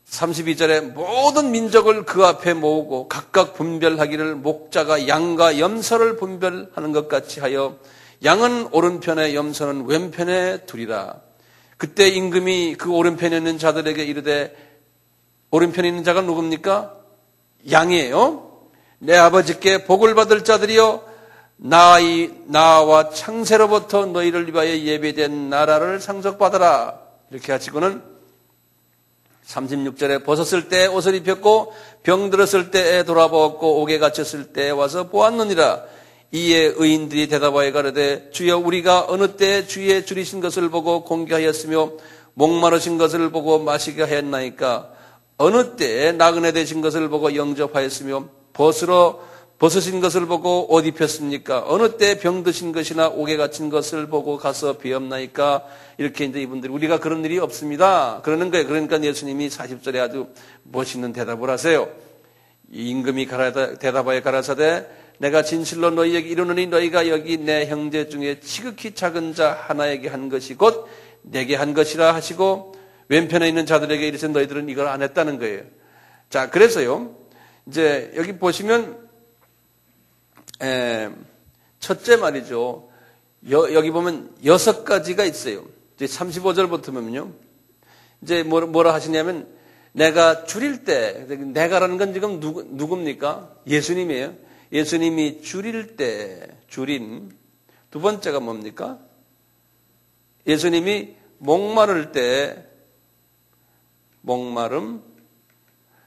32절에 모든 민족을 그 앞에 모으고 각각 분별하기를 목자가 양과 염소를 분별하는 것 같이 하여 양은 오른편에 염소는 왼편에 두리라. 그때 임금이 그 오른편에 있는 자들에게 이르되 오른편에 있는 자가 누굽니까? 양이에요. 내 아버지께 복을 받을 자들이여 나와 창세로부터 너희를 위하여 예배된 나라를 상속받아라. 이렇게 하시고는 36절에 벗었을 때 옷을 입혔고 병들었을 때에 돌아보았고 옥에 갇혔을 때에 와서 보았느니라. 이에 의인들이 대답하여 가로되 주여 우리가 어느 때 주의 줄이신 것을 보고 공개하였으며 목마르신 것을 보고 마시게 하였나이까. 어느 때 나그네 되신 것을 보고 영접하였으며 벗으신 것을 보고 옷 입혔습니까? 어느 때 병드신 것이나 옥에 갇힌 것을 보고 가서 비었나이까? 이렇게 이제 이분들이 우리가 그런 일이 없습니다. 그러는 거예요. 그러니까 예수님이 40절에 아주 멋있는 대답을 하세요. 이 임금이 대답하여 가라사대 내가 진실로 너희에게 이르노니 너희가 여기 내 형제 중에 지극히 작은 자 하나에게 한 것이 곧 내게 한 것이라 하시고 왼편에 있는 자들에게 이르신 너희들은 이걸 안 했다는 거예요. 자, 그래서요. 이제 여기 보시면 첫째 말이죠. 여기 보면 6가지가 있어요. 이제 35절부터면요. 이제 뭐라 하시냐면 내가 줄일 때, 내가라는 건 지금 누굽니까? 예수님이에요. 예수님이 줄일 때, 줄인. 두 번째가 뭡니까? 예수님이 목마를 때, 목마름.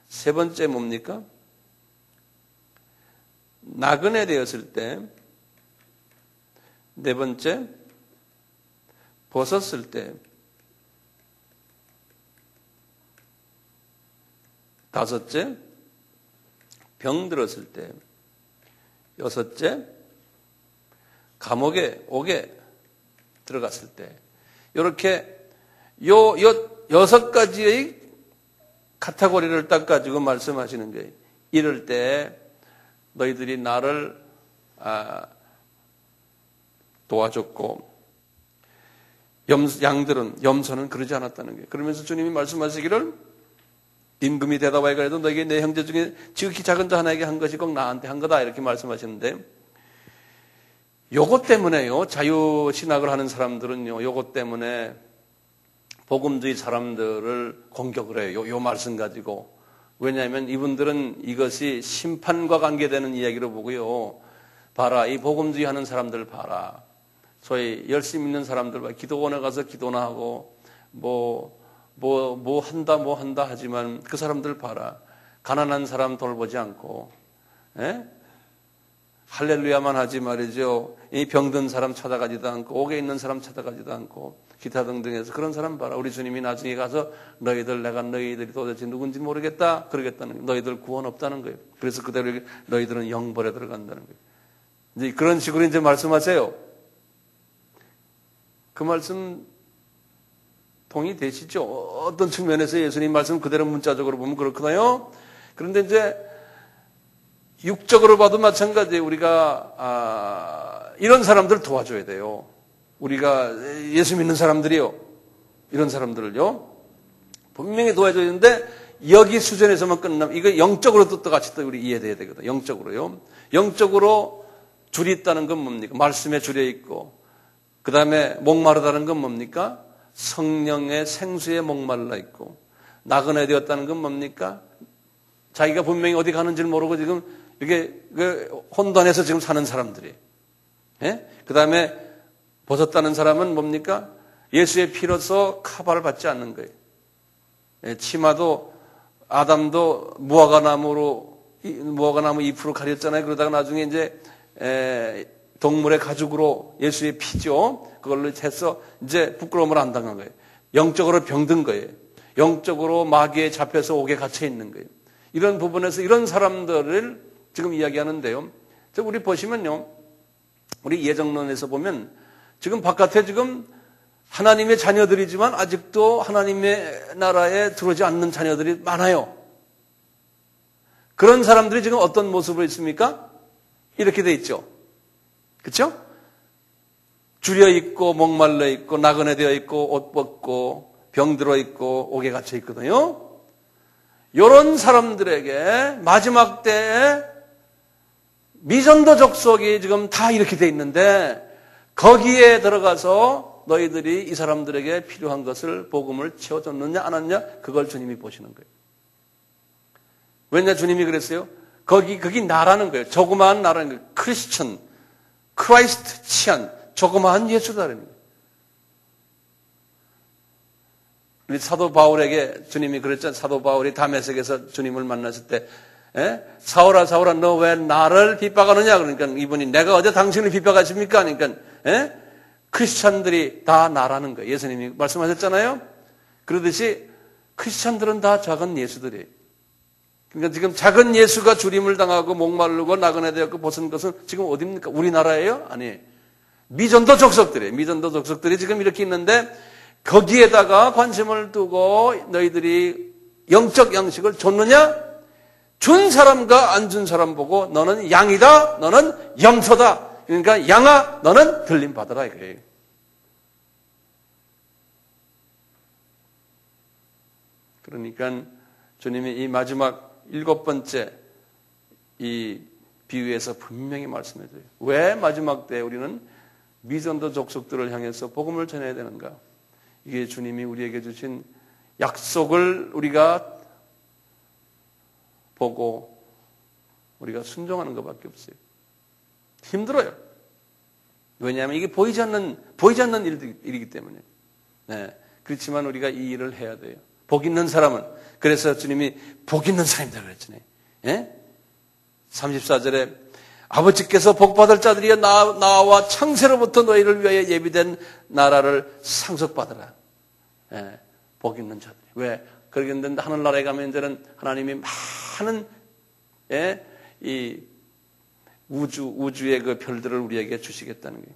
세 번째 뭡니까? 나그네 되었을 때. 네 번째, 벗었을 때. 다섯째, 병들었을 때. 여섯째, 감옥에, 옥에 들어갔을 때. 이렇게 요 6가지의 카테고리를 딱 가지고 말씀하시는 거예요. 이럴 때 너희들이 나를 도와줬고 염소는 그러지 않았다는 거예요. 그러면서 주님이 말씀하시기를 임금이 대답하여 그래도 너에게 내 형제 중에 지극히 작은 자 하나에게 한 것이 꼭 나한테 한 거다 이렇게 말씀하시는데 요것 때문에요. 자유신학을 하는 사람들은요. 요것 때문에 복음주의 사람들을 공격을 해요. 요 말씀 가지고. 왜냐하면 이분들은 이것이 심판과 관계되는 이야기로 보고요. 봐라. 이 복음주의 하는 사람들 봐라. 소위 열심히 있는 사람들 봐. 기도원에 가서 기도나 하고 뭐 한다 하지만 그 사람들 봐라. 가난한 사람 돌보지 않고, 할렐루야만 하지 말이죠. 이 병든 사람 찾아가지도 않고, 옥에 있는 사람 찾아가지도 않고, 기타 등등해서 그런 사람 봐라. 우리 주님이 나중에 가서 너희들이 도대체 누군지 모르겠다. 그러겠다는 거예요. 너희들 구원 없다는 거예요. 그래서 그대로 너희들은 영벌에 들어간다는 거예요. 이제 그런 식으로 이제 말씀하세요. 그 말씀, 동의되시죠? 어떤 측면에서 예수님 말씀 그대로 문자적으로 보면 그렇구나요. 그런데 이제 육적으로 봐도 마찬가지예요. 우리가 이런 사람들 도와줘야 돼요. 우리가 예수 믿는 사람들이요. 이런 사람들을요. 분명히 도와줘야 되는데 여기 수준에서만 끝나면 이거 영적으로도 똑같이 또 우리 이해돼야 되거든요. 영적으로요. 영적으로 줄이 있다는 건 뭡니까? 말씀에 줄여 있고 그 다음에 목마르다는 건 뭡니까? 성령의 생수에 목말라 있고 나그네 되었다는 건 뭡니까? 자기가 분명히 어디 가는지를 모르고 지금 이렇게 혼돈해서 지금 사는 사람들이 그 다음에 벗었다는 사람은 뭡니까? 예수의 피로서 카바를 받지 않는 거예요. 치마도 아담도 무화과나무 잎으로 가렸잖아요. 그러다가 나중에 이제 동물의 가죽으로 예수의 피죠. 그걸로 해서 이제 부끄러움을 안 당한 거예요. 영적으로 병든 거예요. 영적으로 마귀에 잡혀서 옥에 갇혀 있는 거예요. 이런 부분에서 이런 사람들을 지금 이야기하는데요. 우리 보시면요. 우리 예정론에서 보면 지금 바깥에 지금 하나님의 자녀들이지만 아직도 하나님의 나라에 들어오지 않는 자녀들이 많아요. 그런 사람들이 지금 어떤 모습으로 있습니까? 이렇게 돼 있죠. 그렇죠? 줄여 있고 목말라 있고 나그네 되어 있고 옷 벗고 병들어 있고 옥에 갇혀 있거든요. 이런 사람들에게 마지막 때에 미전도 족속이 지금 다 이렇게 돼 있는데 거기에 들어가서 너희들이 이 사람들에게 필요한 것을 복음을 채워줬느냐 안 했느냐 그걸 주님이 보시는 거예요. 왜냐 주님이 그랬어요? 거기 나라는 거예요. 조그마한 나라는 거예요. 크리스천, 크라이스트 치안, 조그마한 예수다라는 거예요. 우리 사도 바울에게 주님이 그랬잖아요. 사도 바울이 다메섹에서 주님을 만났을 때 사울아 사울아 너 왜 나를 핍박하느냐 그러니까 이분이 내가 어제 당신을 핍박하십니까? 그러니까 크리스찬들이 다 나라는 거예요. 예수님이 말씀하셨잖아요. 그러듯이 크리스찬들은 다 작은 예수들이에요. 그러니까 지금 작은 예수가 주림을 당하고 목마르고 나그네 되었고 벗은 것은 지금 어디입니까? 우리나라예요? 아니에요. 미전도 족속들이에요. 미전도 족속들이 지금 이렇게 있는데 거기에다가 관심을 두고 너희들이 영적 양식을 줬느냐? 준 사람과 안 준 사람 보고 너는 양이다, 너는 염소다. 그러니까 양아, 너는 들림 받아라 이거예요. 그러니까 주님이 이 마지막 7번째 이 비유에서 분명히 말씀해줘요. 왜 마지막 때 우리는 미전도 족속들을 향해서 복음을 전해야 되는가? 이게 주님이 우리에게 주신 약속을 우리가 보고 우리가 순종하는 것밖에 없어요. 힘들어요. 왜냐하면 이게 보이지 않는 일이기 때문에. 네. 그렇지만 우리가 이 일을 해야 돼요. 복 있는 사람은. 그래서 주님이 복 있는 사람이다 그랬잖아요. 예? 34절에 아버지께서 복받을 자들이여 나와 창세로부터 너희를 위하여 예비된 나라를 상속받으라. 예. 복 있는 자들이. 왜? 그러겠는데 하늘나라에 가면 이제는 하나님이 많은 이 우주의 그 별들을 우리에게 주시겠다는 거예요.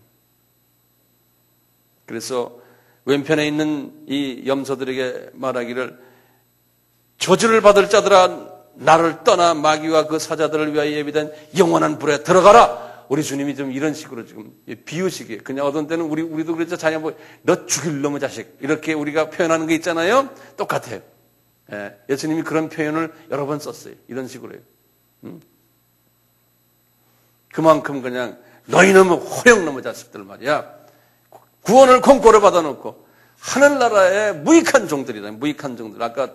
그래서 왼편에 있는 이 염소들에게 말하기를 저주를 받을 자들아 나를 떠나 마귀와 그 사자들을 위하여 예비된 영원한 불에 들어가라. 우리 주님이 좀 이런 식으로 지금 비유식이에요. 그냥 어떤 때는 우리도 그랬죠. 자녀 뭐 너 죽일 놈의 자식 이렇게 우리가 표현하는 게 있잖아요. 똑같아요. 예수님이 그런 표현을 여러 번 썼어요. 이런 식으로요. 그만큼 그냥 너희는 뭐 호령놈의 자식들 말이야. 구원을 공고로 받아놓고 하늘나라의 무익한 종들이다. 무익한 종들. 아까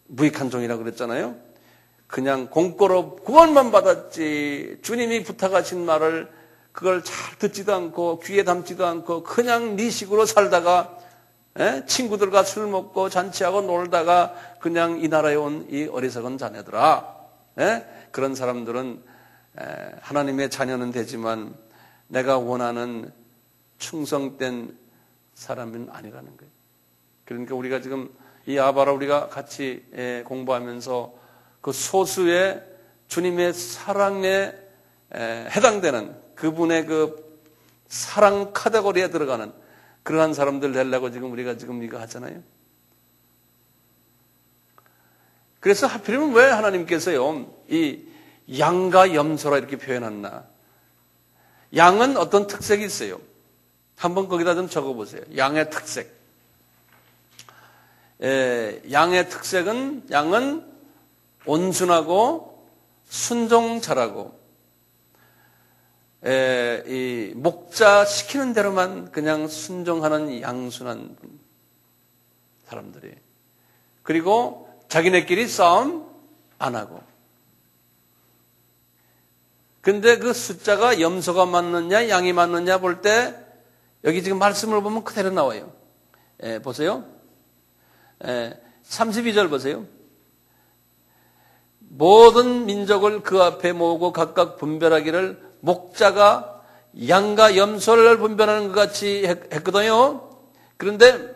무익한 종이라고 그랬잖아요. 그냥 공고로 구원만 받았지 주님이 부탁하신 말을 그걸 잘 듣지도 않고 귀에 담지도 않고 그냥 네 식으로 살다가 친구들과 술 먹고 잔치하고 놀다가 그냥 이 나라에 온 이 어리석은 자녀들아. 그런 사람들은 하나님의 자녀는 되지만 내가 원하는 충성된 사람은 아니라는 거예요. 그러니까 우리가 지금 이 아바라 우리가 같이 공부하면서 그 소수의 주님의 사랑에 해당되는 그분의 그 사랑 카테고리에 들어가는 그러한 사람들 되려고 지금 우리가 지금 이거 하잖아요. 그래서 하필이면 왜 하나님께서요 이 양과 염소라 이렇게 표현했나? 양은 어떤 특색이 있어요. 한번 거기다 좀 적어보세요. 양의 특색. 양의 특색은 양은 온순하고 순종잘하고 이 목자 시키는 대로만 그냥 순종하는 양순한 사람들이. 그리고 자기네끼리 싸움 안 하고. 근데 그 숫자가 염소가 맞느냐 양이 맞느냐 볼 때 여기 지금 말씀을 보면 그대로 나와요. 보세요. 32절 보세요. 모든 민족을 그 앞에 모으고 각각 분별하기를 목자가 양과 염소를 분별하는 것 같이 했거든요. 그런데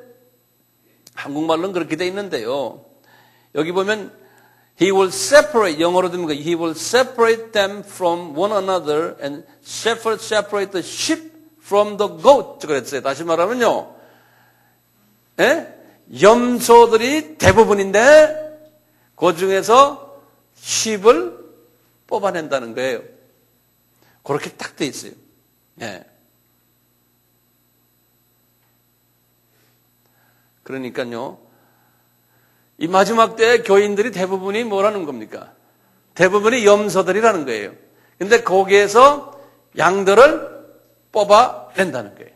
한국말로는 그렇게 돼 있는데요. 여기 보면 He will separate, 영어로 되면 He will separate them from one another and separate the sheep from the goat. 그랬어요. 다시 말하면요. 염소들이 대부분인데 그 중에서 sheep을 뽑아낸다는 거예요. 그렇게 딱 돼 있어요. 예. 그러니까요. 이 마지막 때에 교인들이 대부분이 뭐라는 겁니까? 대부분이 염소들이라는 거예요. 근데 거기에서 양들을 뽑아낸다는 거예요.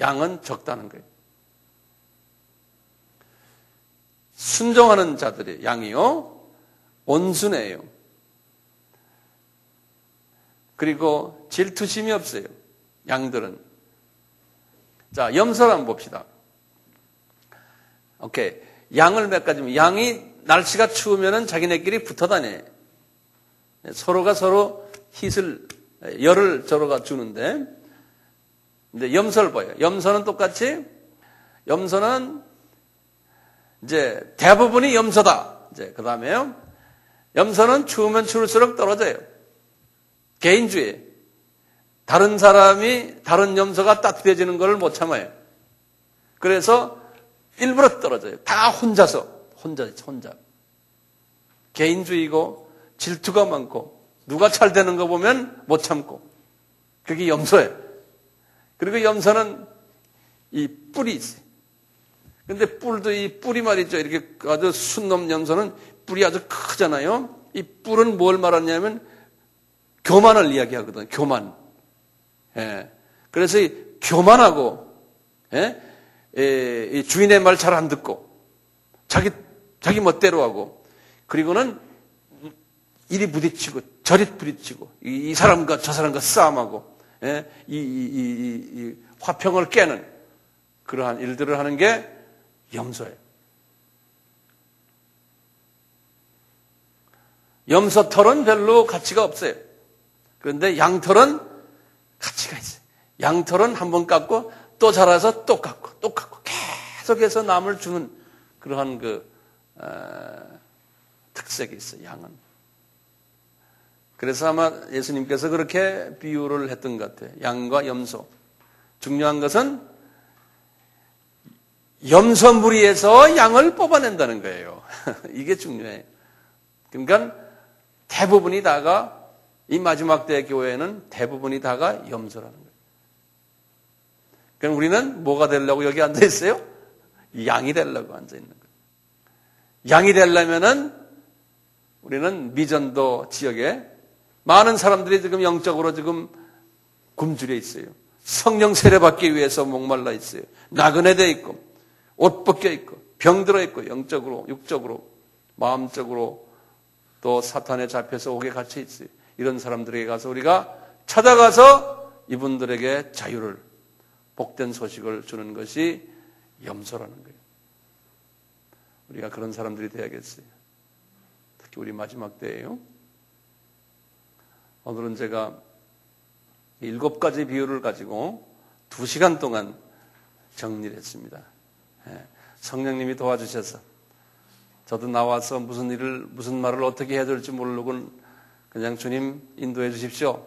양은 적다는 거예요. 순종하는 자들이 양이요. 온순해요. 그리고 질투심이 없어요. 양들은. 자, 염소를 한번 봅시다. 오케이. 양을 몇 가지면 양이 날씨가 추우면은 자기네끼리 붙어 다녀요. 서로가 서로 열을 저러가 주는데, 근데 염소를 봐요. 염소는 똑같이, 염소는 이제 대부분이 염소다. 이제 그 다음에요. 염소는 추우면 추울수록 떨어져요. 개인주의. 다른 사람이, 다른 염소가 따뜻해지는 걸 못 참아요. 그래서 일부러 떨어져요. 다 혼자. 개인주의고, 질투가 많고, 누가 잘 되는 거 보면 못 참고. 그게 염소예요. 그리고 염소는 이 뿔이 있어요. 근데 뿔도 이 뿔이 말이죠. 이렇게 아주 순놈 염소는 뿔이 아주 크잖아요. 이 뿔은 뭘 말하냐면 교만을 이야기하거든요. 교만. 예. 그래서 이 교만하고, 이 주인의 말 잘 안 듣고, 자기 멋대로 하고, 그리고는 이리 부딪히고, 저리 부딪히고, 이 사람과 저 사람과 싸움하고, 이 화평을 깨는 그러한 일들을 하는 게 염소예요. 염소 털은 별로 가치가 없어요. 그런데 양털은 가치가 있어요. 양털은 한번 깎고 또 자라서 또 깎고 계속해서 남을 주는 그러한 특색이 있어요. 양은. 그래서 아마 예수님께서 그렇게 비유를 했던 것 같아요. 양과 염소. 중요한 것은 염소 무리에서 양을 뽑아낸다는 거예요. 이게 중요해요. 그러니까 대부분이 다가 이 마지막 때 교회는 대부분이 다가 염소라는 거예요. 그럼 우리는 뭐가 되려고 여기 앉아 있어요? 양이 되려고 앉아 있는 거예요. 양이 되려면은 우리는 미전도 지역에 많은 사람들이 지금 영적으로 지금 굶주려 있어요. 성령 세례받기 위해서 목말라 있어요. 나그네되어 있고 옷 벗겨 있고 병들어 있고 영적으로 육적으로 마음적으로 또 사탄에 잡혀서 옥에 갇혀 있어요. 이런 사람들에게 가서 우리가 찾아가서 이분들에게 자유를 복된 소식을 주는 것이 염소라는 거예요. 우리가 그런 사람들이 돼야겠어요. 특히 우리 마지막 때예요. 오늘은 제가 7가지 비유를 가지고 2시간 동안 정리를 했습니다. 성령님이 도와주셔서 저도 나와서 무슨 말을 어떻게 해야 될지 모르고 그냥 주님 인도해 주십시오.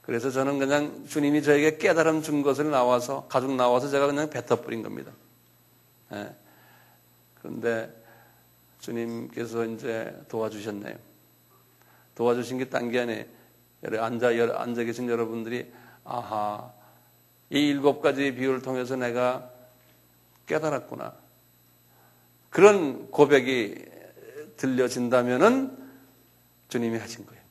그래서 저는 그냥 주님이 저에게 깨달음 준 것을 가지고 나와서 제가 그냥 뱉어버린 겁니다. 그런데 주님께서 이제 도와주셨네요. 도와주신 게 딴 게 아니에요. 앉아 계신 여러분들이 아하, 이 7가지 비유를 통해서 내가 깨달았구나. 그런 고백이 들려진다면은 주님이 하신 거예요.